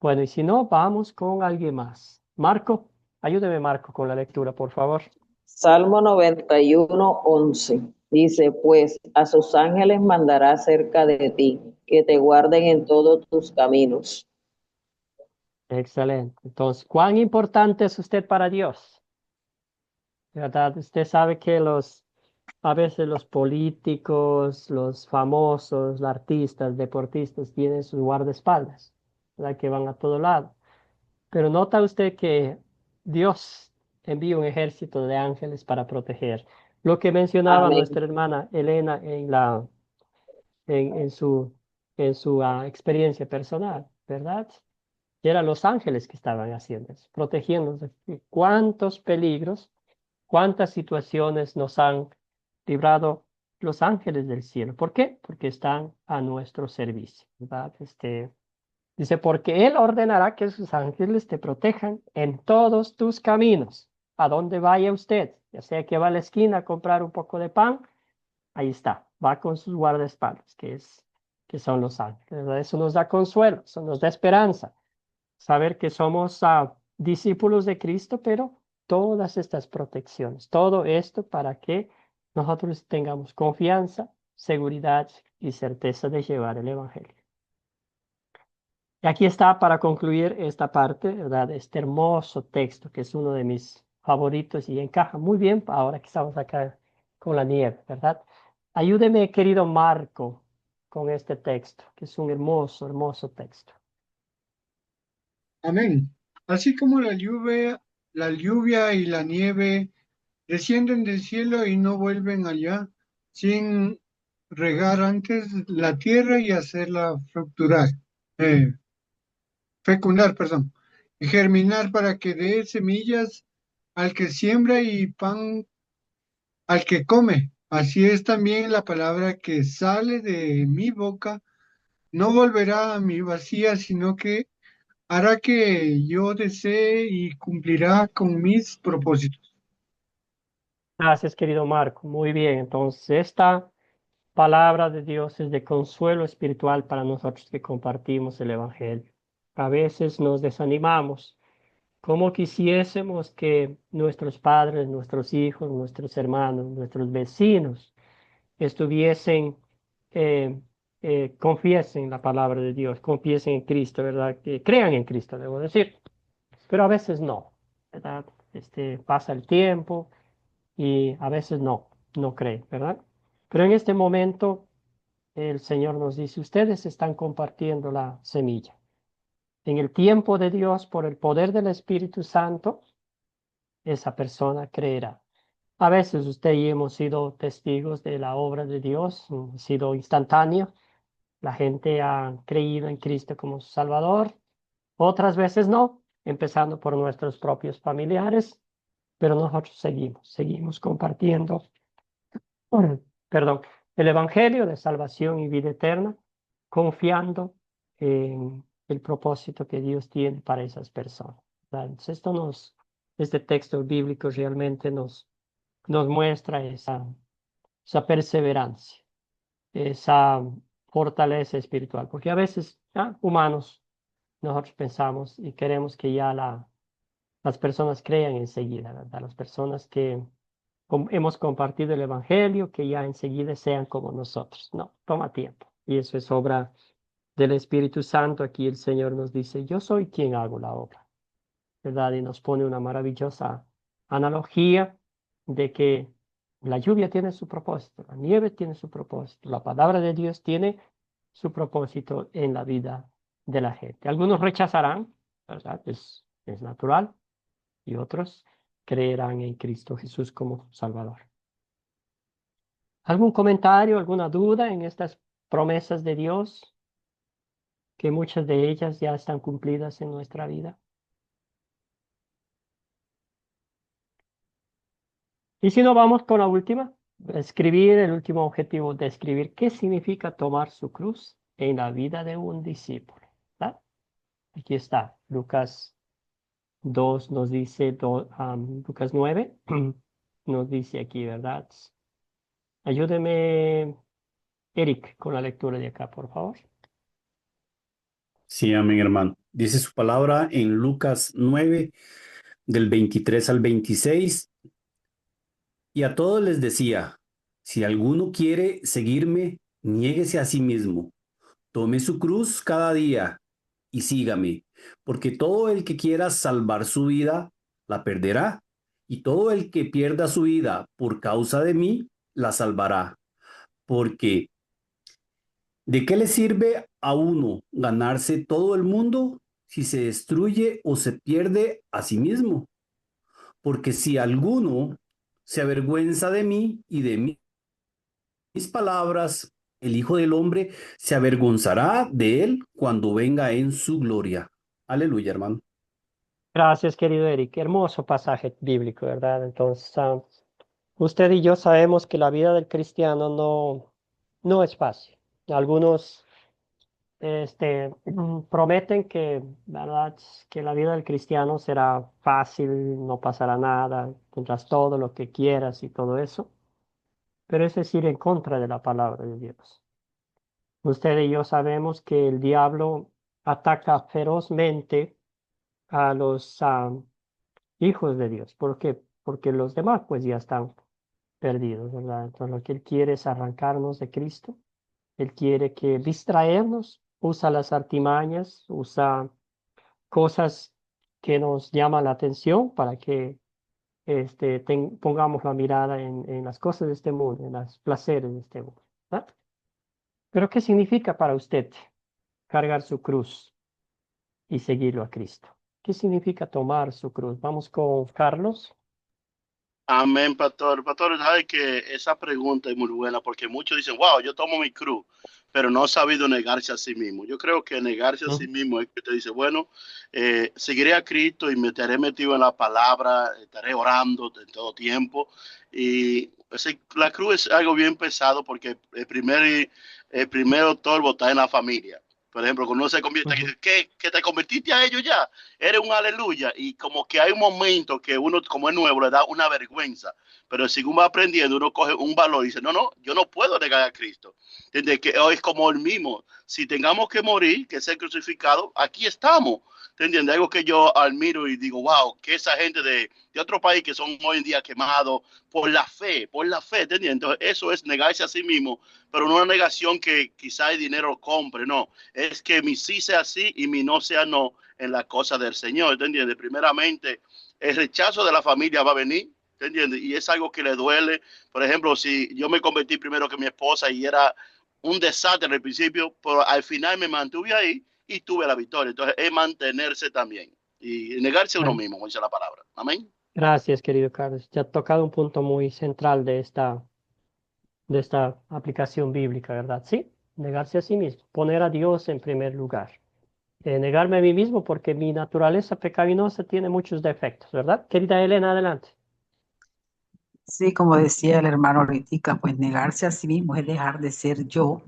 Bueno, y si no, vamos con alguien más. Marco, ayúdeme, Marco, con la lectura, por favor. Salmo 91, 11. Dice, pues a sus ángeles mandará cerca de ti, que te guarden en todos tus caminos. Excelente. Entonces, ¿cuán importante es usted para Dios? ¿Verdad? Usted sabe que a veces los políticos, los famosos, los artistas, deportistas tienen sus guardaespaldas, ¿verdad? Que van a todo lado. Pero nota usted que Dios envía un ejército de ángeles para proteger. Lo que mencionaba Amén. nuestra hermana Elena en su experiencia personal, ¿verdad? Y eran los ángeles que estaban haciendo eso, protegiéndonos de cuántos peligros, cuántas situaciones nos han librado los ángeles del cielo. ¿Por qué? Porque están a nuestro servicio, ¿verdad? Dice, porque Él ordenará que sus ángeles te protejan en todos tus caminos. A donde vaya usted, ya sea que va a la esquina a comprar un poco de pan, ahí está, va con sus guardaespaldas, que son los ángeles, ¿verdad? Eso nos da consuelo, eso nos da esperanza. Saber que somos discípulos de Cristo, pero todas estas protecciones, todo esto para que nosotros tengamos confianza, seguridad y certeza de llevar el Evangelio. Y aquí está para concluir esta parte, ¿verdad? Este hermoso texto que es uno de mis favoritos y encaja muy bien ahora que estamos acá con la nieve, ¿verdad? Ayúdeme, querido Marco, con este texto, que es un hermoso, hermoso texto. Amén. Así como la lluvia y la nieve descienden del cielo y no vuelven allá, sin regar antes la tierra y hacerla eh, fecundar, perdón, y germinar para que dé semillas al que siembra y pan al que come. Así es también la palabra que sale de mi boca, no volverá a mi vacía, sino que hará que yo desee y cumplirá con mis propósitos. Gracias, querido Marco. Muy bien. Entonces, esta palabra de Dios es de consuelo espiritual para nosotros que compartimos el Evangelio. A veces nos desanimamos, como quisiésemos que nuestros padres, nuestros hijos, nuestros hermanos, nuestros vecinos estuviesen, eh, confiesen la palabra de Dios, confiesen en Cristo, ¿verdad? Que crean en Cristo, debo decir. Pero a veces no, ¿verdad? Pasa el tiempo y a veces no creen, ¿verdad? Pero en este momento el Señor nos dice, ustedes están compartiendo la semilla. En el tiempo de Dios, por el poder del Espíritu Santo, esa persona creerá. A veces usted y yo hemos sido testigos de la obra de Dios, ha sido instantáneo. La gente ha creído en Cristo como su Salvador. Otras veces no, empezando por nuestros propios familiares, pero nosotros seguimos compartiendo, perdón, el Evangelio de salvación y vida eterna, confiando en el propósito que Dios tiene para esas personas. ¿Verdad? Entonces, este texto bíblico realmente nos muestra esa perseverancia, esa fortaleza espiritual, porque a veces, humanos, nosotros pensamos y queremos que ya las personas crean enseguida, ¿verdad? Las personas que hemos compartido el Evangelio, que ya enseguida sean como nosotros. No, toma tiempo. Y eso es obra del Espíritu Santo. Aquí el Señor nos dice, yo soy quien hago la obra, ¿verdad? Y nos pone una maravillosa analogía de que la lluvia tiene su propósito, la nieve tiene su propósito, la palabra de Dios tiene su propósito en la vida de la gente. Algunos rechazarán, ¿verdad? Es natural, y otros creerán en Cristo Jesús como Salvador. ¿Algún comentario, alguna duda en estas promesas de Dios? Que muchas de ellas ya están cumplidas en nuestra vida. Y si no, vamos con la última. Escribir, el último objetivo de escribir qué significa tomar su cruz en la vida de un discípulo. ¿Verdad? Aquí está, Lucas 2 nos dice, Lucas 9 nos dice aquí, ¿verdad? Ayúdeme, Eric, con la lectura de acá, por favor. Sí, amén, hermano. Dice su palabra en Lucas 9, del 23 al 26. Y a todos les decía, si alguno quiere seguirme, niéguese a sí mismo, tome su cruz cada día y sígame, porque todo el que quiera salvar su vida, la perderá, y todo el que pierda su vida por causa de mí, la salvará. Porque ¿de qué le sirve a uno ganarse todo el mundo si se destruye o se pierde a sí mismo? Porque si alguno se avergüenza de mí y de mis palabras, el Hijo del Hombre se avergonzará de él cuando venga en su gloria. Aleluya, hermano. Gracias, querido Eric. Hermoso pasaje bíblico, ¿verdad? Entonces, usted y yo sabemos que la vida del cristiano no es fácil. Algunos prometen que, ¿verdad? Que la vida del cristiano será fácil, no pasará nada, tendrás todo lo que quieras y todo eso, pero es decir, en contra de la palabra de Dios. Usted y yo sabemos que el diablo ataca ferozmente a los hijos de Dios. ¿Por qué? Porque los demás pues ya están perdidos, ¿verdad? Entonces lo que él quiere es arrancarnos de Cristo. Él quiere que distraernos, usa las artimañas, usa cosas que nos llaman la atención para que pongamos la mirada en las cosas de este mundo, en los placeres de este mundo. ¿Ah? Pero ¿qué significa para usted cargar su cruz y seguirlo a Cristo? ¿Qué significa tomar su cruz? Vamos con Carlos. Amén, pastor. Pastor, sabe que esa pregunta es muy buena porque muchos dicen, wow, yo tomo mi cruz, pero no ha sabido negarse a sí mismo. Yo creo que negarse a sí mismo es que usted dice, bueno, seguiré a Cristo y me estaré metido en la palabra, estaré orando en todo tiempo. Y la cruz es algo bien pesado porque el primer torbo está en la familia. Por ejemplo, cuando uno se convierte, que te convertiste a ellos ya, eres un aleluya, y como que hay un momento que uno, como es nuevo, le da una vergüenza, pero según va aprendiendo, uno coge un valor y dice, no, no, yo no puedo negar a Cristo. ¿Entiendes? Que hoy es como el mismo, si tengamos que morir, que ser crucificado, aquí estamos. ¿Te entiendes? Algo que yo admiro y digo, wow, que esa gente de otro país que son hoy en día quemados por la fe, ¿te entiendes? Entonces, eso es negarse a sí mismo, pero no una negación que quizá el dinero compre, no, es que mi sí sea sí y mi no sea no en la cosa del Señor, ¿te entiendes? Primeramente, el rechazo de la familia va a venir, ¿te entiendes? Y es algo que le duele. Por ejemplo, si yo me convertí primero que mi esposa y era un desastre en el principio, pero al final me mantuve ahí y tuve la victoria. Entonces, es mantenerse también y negarse a uno Bueno, mismo, como dice la palabra. Amén. gracias, querido Carlos. Ya ha tocado un punto muy central de esta aplicación bíblica, ¿verdad? Sí, negarse a sí mismo, poner a Dios en primer lugar. Negarme a mí mismo porque mi naturaleza pecaminosa tiene muchos defectos, ¿verdad? Querida Elena, adelante. Sí, como decía el hermano ahorita, pues negarse a sí mismo es dejar de ser yo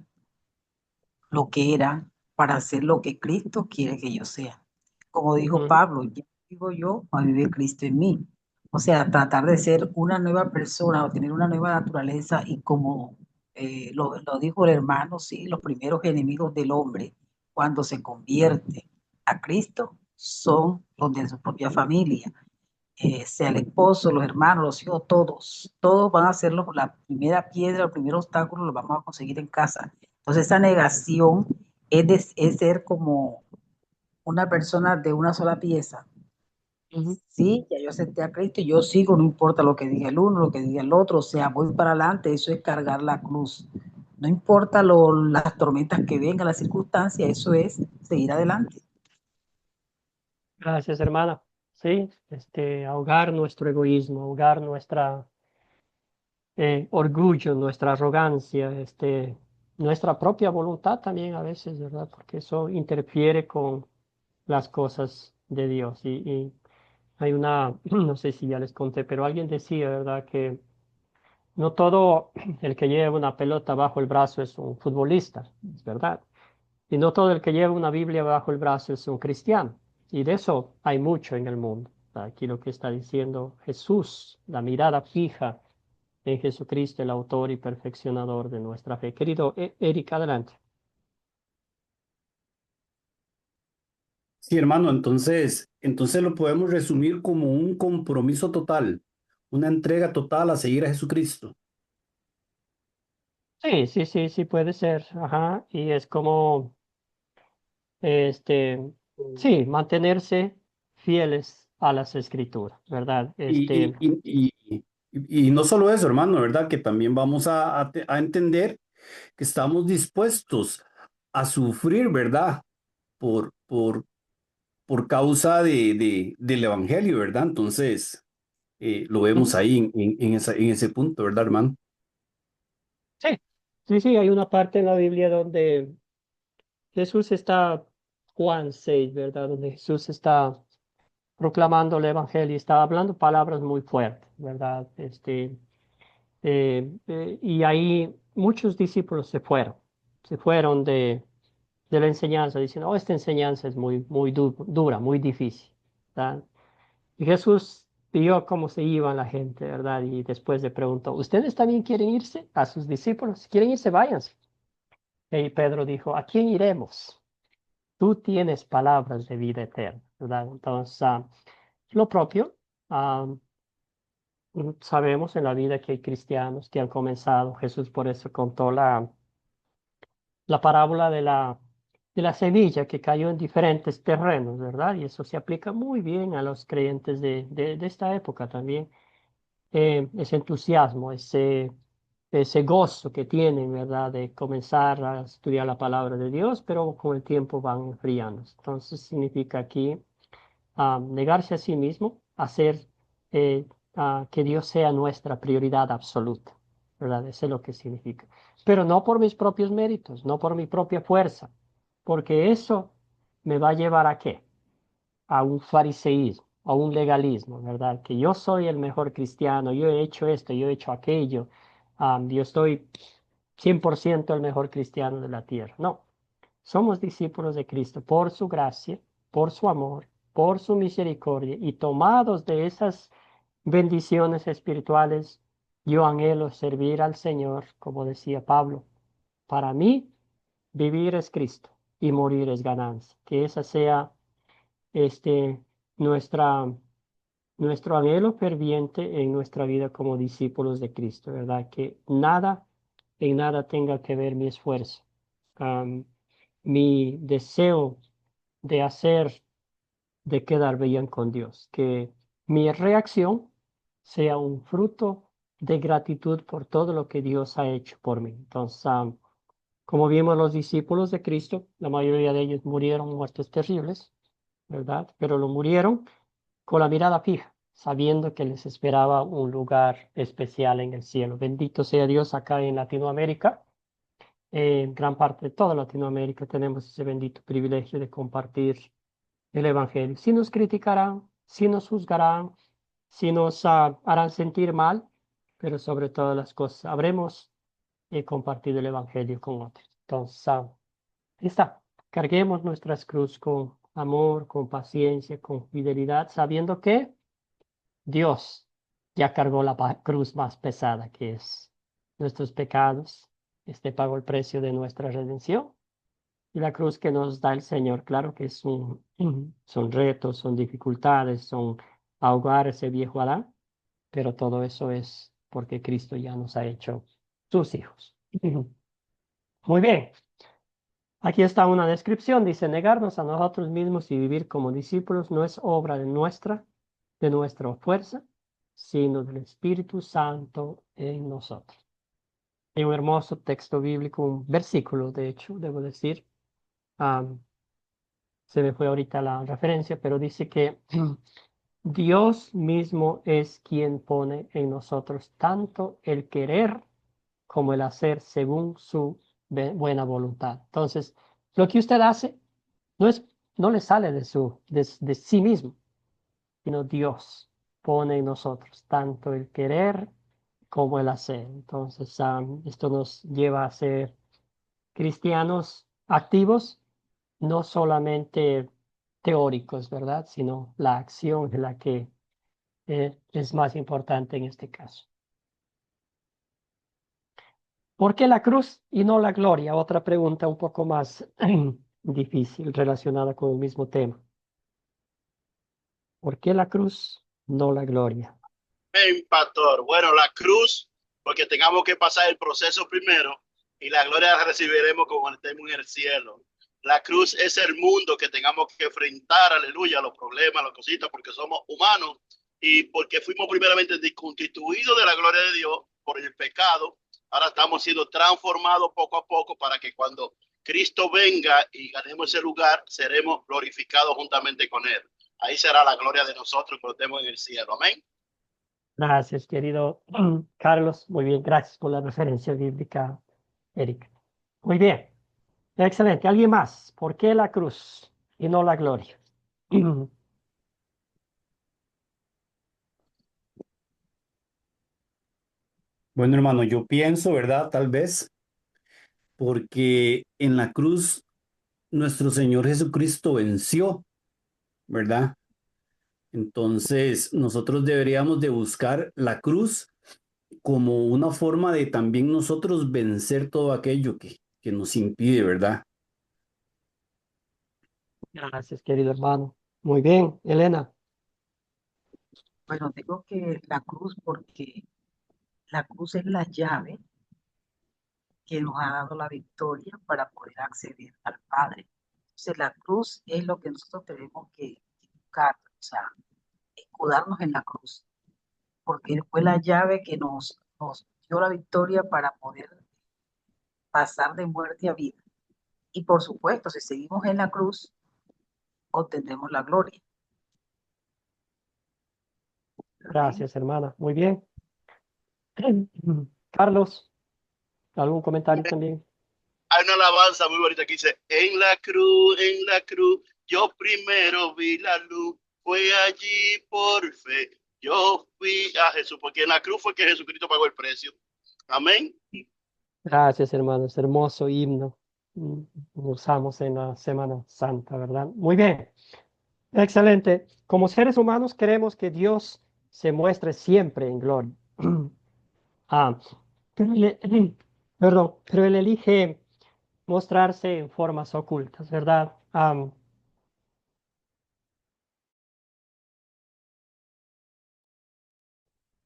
lo que era para ser lo que Cristo quiere que yo sea. Como dijo Ujú. Pablo, ya no vivo yo, ma vive Cristo en mí. O sea, tratar de ser una nueva persona o tener una nueva naturaleza y como lo dijo el hermano, sí, los primeros enemigos del hombre cuando se convierte a Cristo son los de su propia familia, sea el esposo, los hermanos, los hijos, todos van a ser la primera piedra, el primer obstáculo lo vamos a conseguir en casa. Entonces esa negación es ser como una persona de una sola pieza. Ujú. Sí, ya yo acepté a Cristo y yo sigo, no importa lo que diga el uno, lo que diga el otro, o sea, voy para adelante, eso es cargar la cruz. No importa las tormentas que vengan, las circunstancias, eso es seguir adelante. Gracias, hermana. Sí, ahogar nuestro egoísmo, ahogar nuestra orgullo, nuestra arrogancia, nuestra propia voluntad también a veces, ¿verdad? Porque eso interfiere con las cosas de Dios. Y hay no sé si ya les conté, pero alguien decía, ¿verdad? Que no todo el que lleva una pelota bajo el brazo es un futbolista, es verdad. Y no todo el que lleva una Biblia bajo el brazo es un cristiano. Y de eso hay mucho en el mundo. Aquí lo que está diciendo Jesús, la mirada fija en Jesucristo, el autor y perfeccionador de nuestra fe. Querido Eric, adelante. Sí, hermano, entonces lo podemos resumir como un compromiso total, una entrega total a seguir a Jesucristo. Sí, sí, sí, sí puede ser. Ajá. Y es como, este, sí, mantenerse fieles a las escrituras, ¿verdad? Y, y, y, y no solo eso, hermano, ¿verdad? Que también vamos a entender que estamos dispuestos a sufrir, ¿verdad? Por, por, por causa del Evangelio, ¿verdad? Entonces, lo vemos Ujú. ahí en ese punto, ¿verdad, hermano? Sí, sí, sí, hay una parte en la Biblia donde Jesús está, Juan 6, ¿verdad? Donde Jesús está proclamando el Evangelio y está hablando palabras muy fuertes, ¿verdad? Y ahí muchos discípulos se fueron de la enseñanza, diciendo, oh, esta enseñanza es muy dura, muy difícil, ¿verdad? Y Jesús vio cómo se iba la gente, ¿verdad? Y después le preguntó, ¿ustedes también quieren irse? A sus discípulos, si quieren irse, váyanse. Y Pedro dijo, ¿a quién iremos? Tú tienes palabras de vida eterna, ¿verdad? Entonces, lo propio, ah, sabemos en la vida que hay cristianos que han comenzado, Jesús por eso contó la parábola de la semilla que cayó en diferentes terrenos, ¿verdad? Y eso se aplica muy bien a los creyentes de esta época también. Ese entusiasmo, ese gozo que tienen, ¿verdad? De comenzar a estudiar la palabra de Dios, pero con el tiempo van enfriando. Entonces significa aquí negarse a sí mismo, hacer eh, que Dios sea nuestra prioridad absoluta, ¿verdad? Eso es lo que significa. Pero no por mis propios méritos, no por mi propia fuerza, porque eso me va a llevar ¿a qué? A un fariseísmo, a un legalismo, ¿verdad? Que yo soy el mejor cristiano, yo he hecho esto, yo he hecho aquello, yo estoy 100% el mejor cristiano de la tierra. No, somos discípulos de Cristo por su gracia, por su amor, por su misericordia y tomados de esas bendiciones espirituales, yo anhelo servir al Señor, como decía Pablo. Para mí, vivir es Cristo y morir es ganancia. Que esa sea este, nuestra, nuestro anhelo ferviente en nuestra vida como discípulos de Cristo, ¿verdad? Que nada, en nada tenga que ver mi esfuerzo, mi deseo de hacer, de quedar bien con Dios, que mi reacción sea un fruto de gratitud por todo lo que Dios ha hecho por mí. Entonces, como vimos los discípulos de Cristo, la mayoría de ellos murieron muertes terribles, ¿verdad? Pero lo murieron con la mirada fija, sabiendo que les esperaba un lugar especial en el cielo. Bendito sea Dios acá en Latinoamérica. En gran parte de toda Latinoamérica tenemos ese bendito privilegio de compartir el Evangelio. Si nos criticarán, si nos juzgarán, si nos harán sentir mal, pero sobre todas las cosas habremos compartido el Evangelio con otros. Entonces, ahí está. Carguemos nuestras cruz con amor, con paciencia, con fidelidad, sabiendo que Dios ya cargó la cruz más pesada, que es nuestros pecados. Este pagó el precio de nuestra redención. Y la cruz que nos da el Señor, claro que son retos, son dificultades, son ahogar ese viejo Adán, pero todo eso es porque Cristo ya nos ha hecho sus hijos. Muy bien. Aquí está una descripción. Dice, negarnos a nosotros mismos y vivir como discípulos no es obra de nuestra fuerza, sino del Espíritu Santo en nosotros. Hay un hermoso texto bíblico, un versículo, de hecho, debo decir. Se me fue ahorita la referencia, pero dice que Dios mismo es quien pone en nosotros tanto el querer como el hacer según su buena voluntad. Entonces, lo que usted hace no es, no le sale de sí mismo, sino Dios pone en nosotros tanto el querer como el hacer. Entonces, esto nos lleva a ser cristianos activos, no solamente teóricos, ¿verdad? Sino la acción es la que es más importante en este caso. ¿Por qué la cruz y no la gloria? Otra pregunta un poco más difícil relacionada con el mismo tema. ¿Por qué la cruz, no la gloria? Amén, pastor. Bueno, la cruz, porque tengamos que pasar el proceso primero y la gloria la recibiremos cuando estemos en el cielo. La cruz es el mundo que tengamos que enfrentar, aleluya, los problemas, las cositas, porque somos humanos y porque fuimos primeramente constituidos de la gloria de Dios por el pecado. Ahora estamos siendo transformados poco a poco para que cuando Cristo venga y ganemos ese lugar, seremos glorificados juntamente con Él. Ahí será la gloria de nosotros cuando estemos en el cielo. Amén. Gracias, querido Carlos. Muy bien, gracias por la referencia bíblica, Eric. Muy bien, excelente. ¿Alguien más? ¿Por qué la cruz y no la gloria? Bueno, hermano, yo pienso, ¿verdad? Tal vez porque en la cruz nuestro Señor Jesucristo venció, ¿verdad? Entonces, nosotros deberíamos de buscar la cruz como una forma de también nosotros vencer todo aquello que nos impide, ¿verdad? Gracias, querido hermano. Muy bien, Elena. Bueno, digo que la cruz porque la cruz es la llave que nos ha dado la victoria para poder acceder al Padre. Entonces, la cruz es lo que nosotros tenemos que buscar, o sea, escudarnos en la cruz, porque fue la llave que nos dio la victoria para poder pasar de muerte a vida. Y por supuesto, si seguimos en la cruz, obtendremos la gloria. Gracias, hermana. Muy bien. Carlos, ¿algún comentario también? Hay una alabanza muy bonita que dice, en la cruz, yo primero vi la luz, fue allí por fe, yo fui a Jesús, porque en la cruz fue que Jesucristo pagó el precio. Amén. Gracias, hermano. Es hermoso himno. Lo usamos en la Semana Santa, ¿verdad? Muy bien. Excelente. Como seres humanos queremos que Dios se muestre siempre en gloria. Ah, pero perdón, pero Él elige mostrarse en formas ocultas, ¿verdad?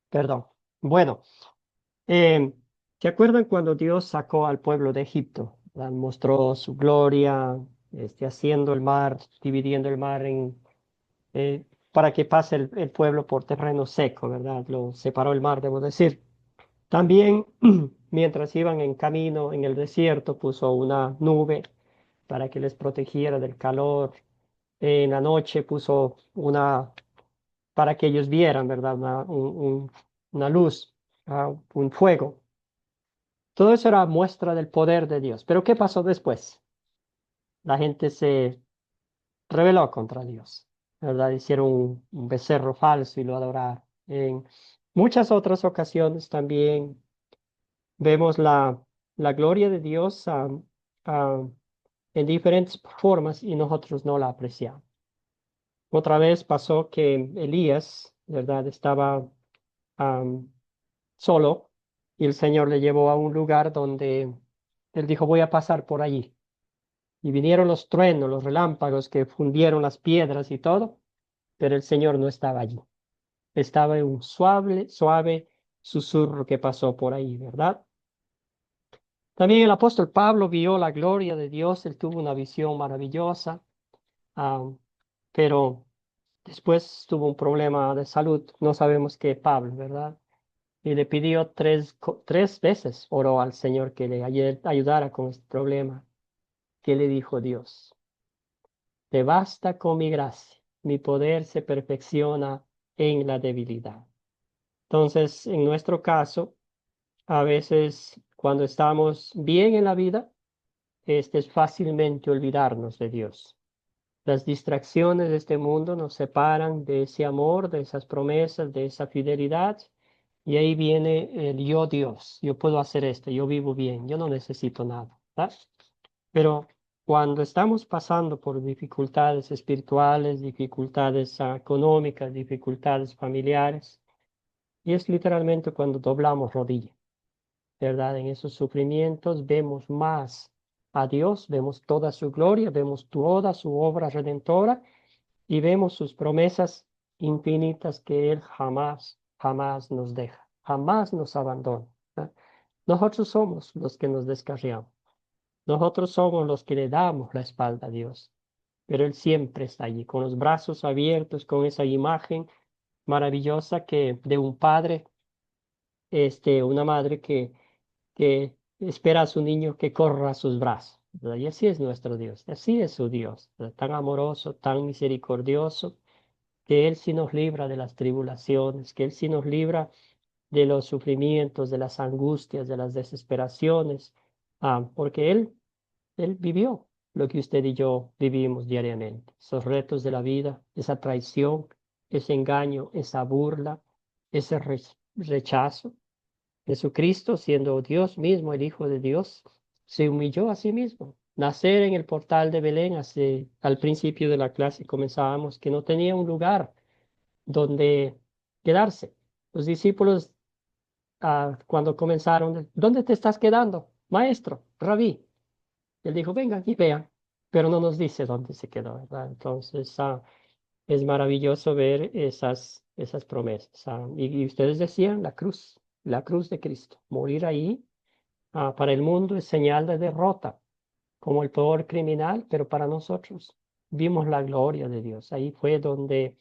Perdón. Bueno, eh, ¿se acuerdan cuando Dios sacó al pueblo de Egipto? ¿Verdad? Mostró su gloria, haciendo el mar, dividiendo el mar para que pase el pueblo por terreno seco, ¿verdad? Lo separó el mar, debo decir. También, mientras iban en camino en el desierto, puso una nube para que les protegiera del calor. En la noche puso una para que ellos vieran, ¿verdad? Una luz, un fuego. Todo eso era muestra del poder de Dios. Pero ¿qué pasó después? La gente se rebeló contra Dios, ¿verdad? Hicieron un becerro falso y lo adoraron. En muchas otras ocasiones también vemos la gloria de Dios ah, en diferentes formas y nosotros no la apreciamos. Otra vez pasó que Elías, ¿verdad? Estaba am, solo y el Señor le llevó a un lugar donde él dijo, voy a pasar por allí. Y vinieron los truenos, los relámpagos que fundieron las piedras y todo, pero el Señor no estaba allí. Estaba en un suave, suave susurro que pasó por ahí, ¿verdad? También el apóstol Pablo vio la gloria de Dios, él tuvo una visión maravillosa, ah, pero después tuvo un problema de salud, no sabemos qué Pablo, ¿verdad? Y le pidió tres veces, oró al Señor que le ayudara con este problema. ¿Qué le dijo Dios? Te basta con mi gracia, mi poder se perfecciona en la debilidad. Entonces, en nuestro caso, a veces cuando estamos bien en la vida, es fácilmente olvidarnos de Dios. Las distracciones de este mundo nos separan de ese amor, de esas promesas, de esa fidelidad. Y ahí viene el yo Dios. Yo puedo hacer esto, yo vivo bien, yo no necesito nada, ¿verdad? Pero cuando estamos pasando por dificultades espirituales, dificultades económicas, dificultades familiares, y es literalmente cuando doblamos rodilla, ¿verdad? En esos sufrimientos vemos más a Dios, vemos toda su gloria, vemos toda su obra redentora y vemos sus promesas infinitas que Él jamás, jamás nos deja, jamás nos abandona. ¿Verdad? Nosotros somos los que nos descarriamos, nosotros somos los que le damos la espalda a Dios, pero Él siempre está allí, con los brazos abiertos, con esa imagen maravillosa que de un padre, una madre que espera a su niño que corra a sus brazos. ¿Verdad? Y así es nuestro Dios, así es su Dios, ¿verdad? Tan amoroso, tan misericordioso, que Él sí nos libra de las tribulaciones, que Él sí nos libra de los sufrimientos, de las angustias, de las desesperaciones, porque Él vivió lo que usted y yo vivimos diariamente, esos retos de la vida, esa traición, ese engaño, esa burla, ese rechazo. Jesucristo, siendo Dios mismo, el Hijo de Dios, se humilló a sí mismo, nacer en el portal de Belén, al principio de la clase comenzábamos, que no tenía un lugar donde quedarse. Los discípulos, cuando comenzaron, ¿dónde te estás quedando, maestro, rabí? Él dijo, vengan y vean, pero no nos dice dónde se quedó, ¿verdad? Entonces, es maravilloso ver esas promesas. Y ustedes decían la cruz de Cristo, morir ahí, para el mundo es señal de derrota, como el peor criminal, pero para nosotros vimos la gloria de Dios. Ahí fue donde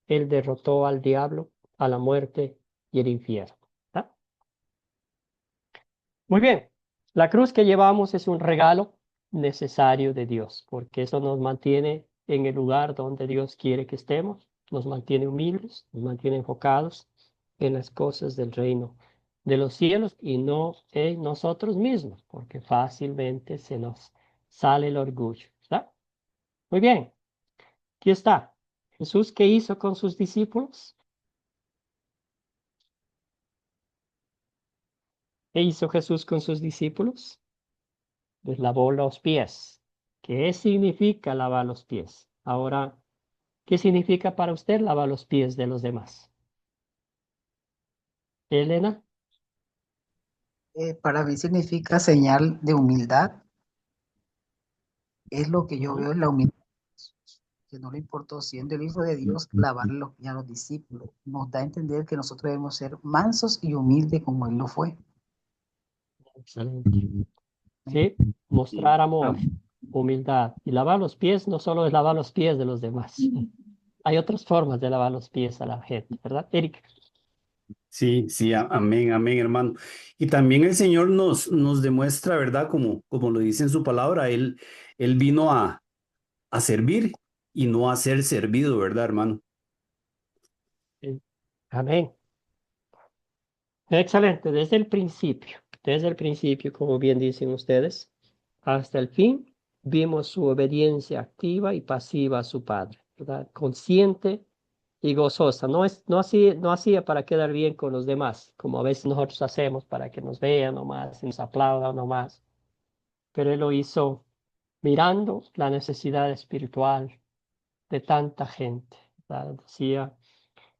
Él derrotó al diablo, a la muerte y el infierno. ¿Tá? Muy bien, la cruz que llevamos es un regalo necesario de Dios, porque eso nos mantiene en el lugar donde Dios quiere que estemos, nos mantiene humildes, nos mantiene enfocados en las cosas del reino de los cielos y no en nosotros mismos, porque fácilmente se nos sale el orgullo. ¿Está? Muy bien, aquí está. Jesús, ¿qué hizo con sus discípulos? ¿Qué hizo Jesús con sus discípulos? Les lavó los pies. ¿Qué significa lavar los pies? Ahora, ¿qué significa para usted lavar los pies de los demás? Elena, Para mí significa señal de humildad. Es lo que yo veo en la humildad, que no le importó, siendo el Hijo de Dios, lavarle los pies a los discípulos. Nos da a entender que nosotros debemos ser mansos y humildes como Él lo fue. excelente. Sí, mostrar amor, humildad. Y lavar los pies no solo es lavar los pies de los demás. Hay otras formas de lavar los pies a la gente, ¿verdad? Eric. Sí, sí, amén, amén, hermano. Y también el Señor nos demuestra, ¿verdad? Como lo dice en su palabra, Él vino a servir y no a ser servido, ¿verdad, hermano? Amén. Excelente, desde el principio, como bien dicen ustedes, hasta el fin, vimos su obediencia activa y pasiva a su Padre, ¿verdad? Consciente y gozosa. No hacía para quedar bien con los demás, como a veces nosotros hacemos para que nos vean nomás y nos aplaudan nomás, pero Él lo hizo mirando la necesidad espiritual de tanta gente, ¿verdad? Decía,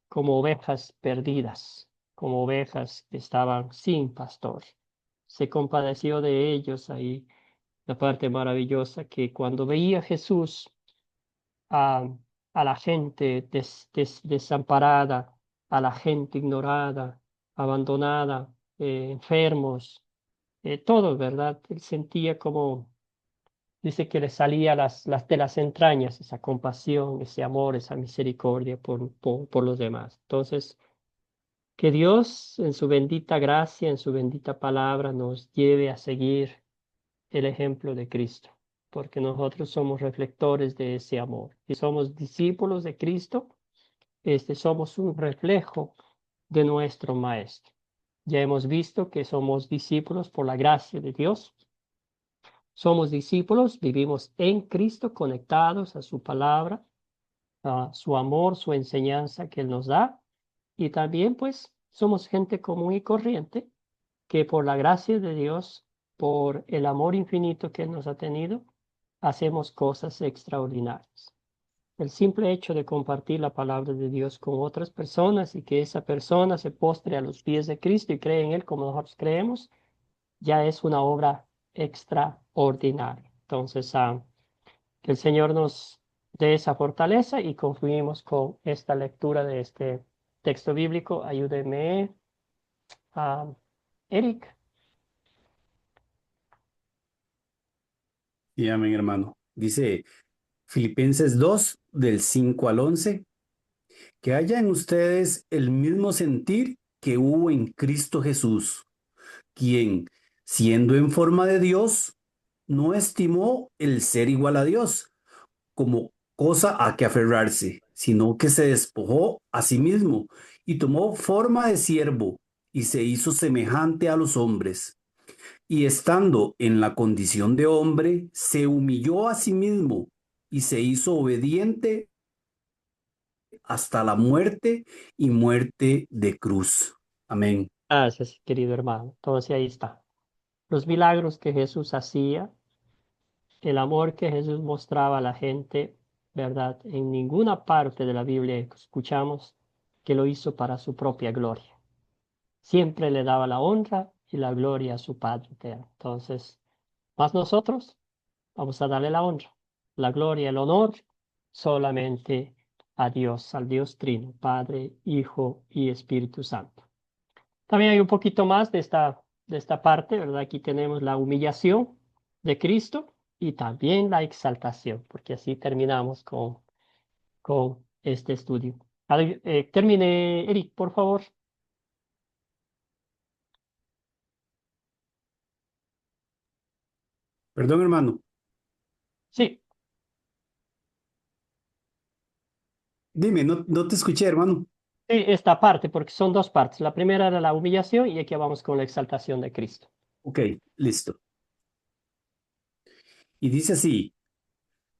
como ovejas perdidas, como ovejas que estaban sin pastor. Se compadeció de ellos ahí, la parte maravillosa que cuando veía Jesús a, a la gente desamparada, a la gente ignorada, abandonada, enfermos, todo, ¿verdad? Él sentía como, dice que le salía de las entrañas esa compasión, ese amor, esa misericordia por los demás. Entonces, que Dios en su bendita gracia, en su bendita palabra, nos lleve a seguir el ejemplo de Cristo, porque nosotros somos reflectores de ese amor. Y somos discípulos de Cristo, somos un reflejo de nuestro Maestro. Ya hemos visto que somos discípulos por la gracia de Dios. Somos discípulos, vivimos en Cristo, conectados a su palabra, a su amor, su enseñanza que Él nos da. Y también, pues, somos gente común y corriente que por la gracia de Dios, por el amor infinito que Él nos ha tenido, hacemos cosas extraordinarias. El simple hecho de compartir la palabra de Dios con otras personas y que esa persona se postre a los pies de Cristo y cree en Él como nosotros creemos, ya es una obra extraordinaria. Entonces, que el Señor nos dé esa fortaleza y concluimos con esta lectura de este texto bíblico. Ayúdeme, Eric. Sí, amén, hermano. Dice Filipenses 2, del 5 al 11, que haya en ustedes el mismo sentir que hubo en Cristo Jesús, quien, siendo en forma de Dios, no estimó el ser igual a Dios como cosa a que aferrarse, sino que se despojó a sí mismo y tomó forma de siervo y se hizo semejante a los hombres. Y estando en la condición de hombre, se humilló a sí mismo y se hizo obediente hasta la muerte y muerte de cruz. Amén. Gracias, querido hermano. Entonces ahí está. Los milagros que Jesús hacía el amor que Jesús mostraba a la gente, ¿verdad? En ninguna parte de la Biblia escuchamos que lo hizo para su propia gloria. Siempre le daba la honra y la gloria a su Padre eterno. Entonces, más nosotros vamos a darle la honra, la gloria, el honor solamente a Dios, al Dios Trino, Padre, Hijo y Espíritu Santo. También hay un poquito más de esta parte, ¿verdad? Aquí tenemos la humillación de Cristo y también la exaltación, porque así terminamos con este estudio. Termine, Eric, por favor. Perdón, hermano. Sí, Dime, no te escuché, hermano. sí, esta parte, porque son dos partes. La primera era la humillación y aquí vamos con la exaltación de Cristo. Ok, listo. Y dice así,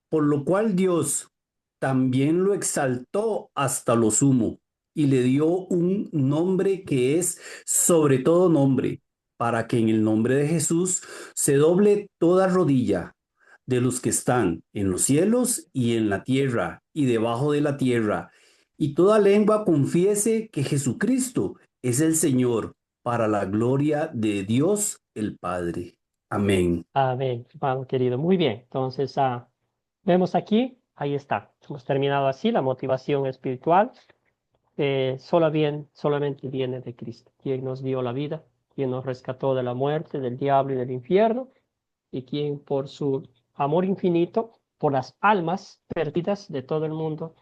por lo cual Dios también lo exaltó hasta lo sumo y le dio un nombre que es sobre todo nombre, para que en el nombre de Jesús se doble toda rodilla de los que están en los cielos y en la tierra y debajo de la tierra, y toda lengua confiese que Jesucristo es el Señor, para la gloria de Dios el Padre. Amén. Amén, hermano querido. Muy bien. Entonces, vemos aquí, ahí está. Hemos terminado así la motivación espiritual. Solamente viene de Cristo, quien nos dio la vida, quien nos rescató de la muerte, del diablo y del infierno, y quien por su amor infinito, por las almas perdidas de todo el mundo,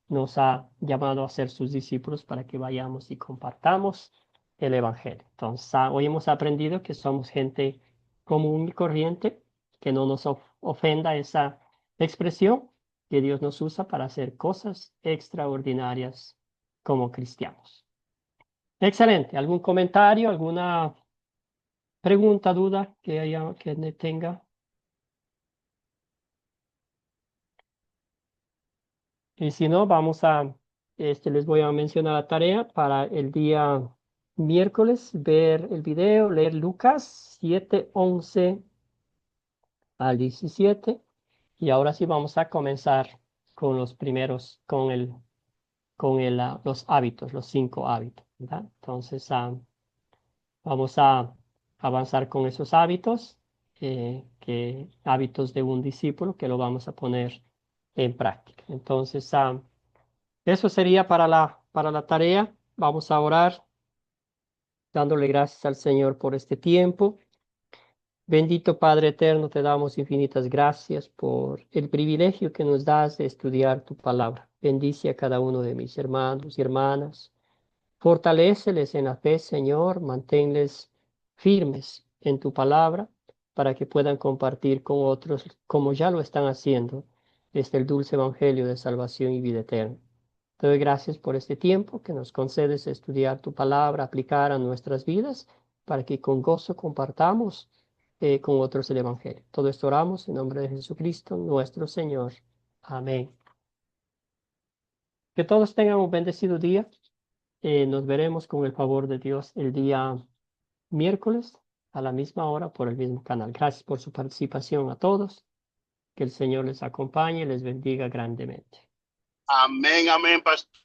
nos ha llamado a ser sus discípulos para que vayamos y compartamos el Evangelio. Entonces, hoy hemos aprendido que somos gente común y corriente, que no nos ofenda esa expresión, que Dios nos usa para hacer cosas extraordinarias como cristianos. Excelente. ¿Algún comentario, alguna pregunta, duda que tenga? Y si no, les voy a mencionar la tarea para el día miércoles, ver el video, leer Lucas 7:11 al 17. Y ahora sí vamos a comenzar con los primeros, los hábitos, los 5 hábitos, ¿verdad? Entonces, vamos a avanzar con esos hábitos, hábitos de un discípulo que lo vamos a poner en práctica. Entonces, eso sería para la tarea. Vamos a orar dándole gracias al Señor por este tiempo. Bendito Padre eterno, te damos infinitas gracias por el privilegio que nos das de estudiar tu palabra. Bendice a cada uno de mis hermanos y hermanas. Fortaléceles en la fe, Señor, manténles firmes en tu palabra para que puedan compartir con otros, como ya lo están haciendo, el dulce evangelio de salvación y vida eterna. Te doy gracias por este tiempo que nos concedes estudiar tu palabra, aplicar a nuestras vidas, para que con gozo compartamos con otros el evangelio. Todo esto oramos en nombre de Jesucristo, nuestro Señor. Amén. Que todos tengan un bendecido día. Nos veremos con el favor de Dios el día miércoles a la misma hora por el mismo canal. Gracias por su participación a todos. Que el Señor les acompañe y les bendiga grandemente. Amén, amén, pastor.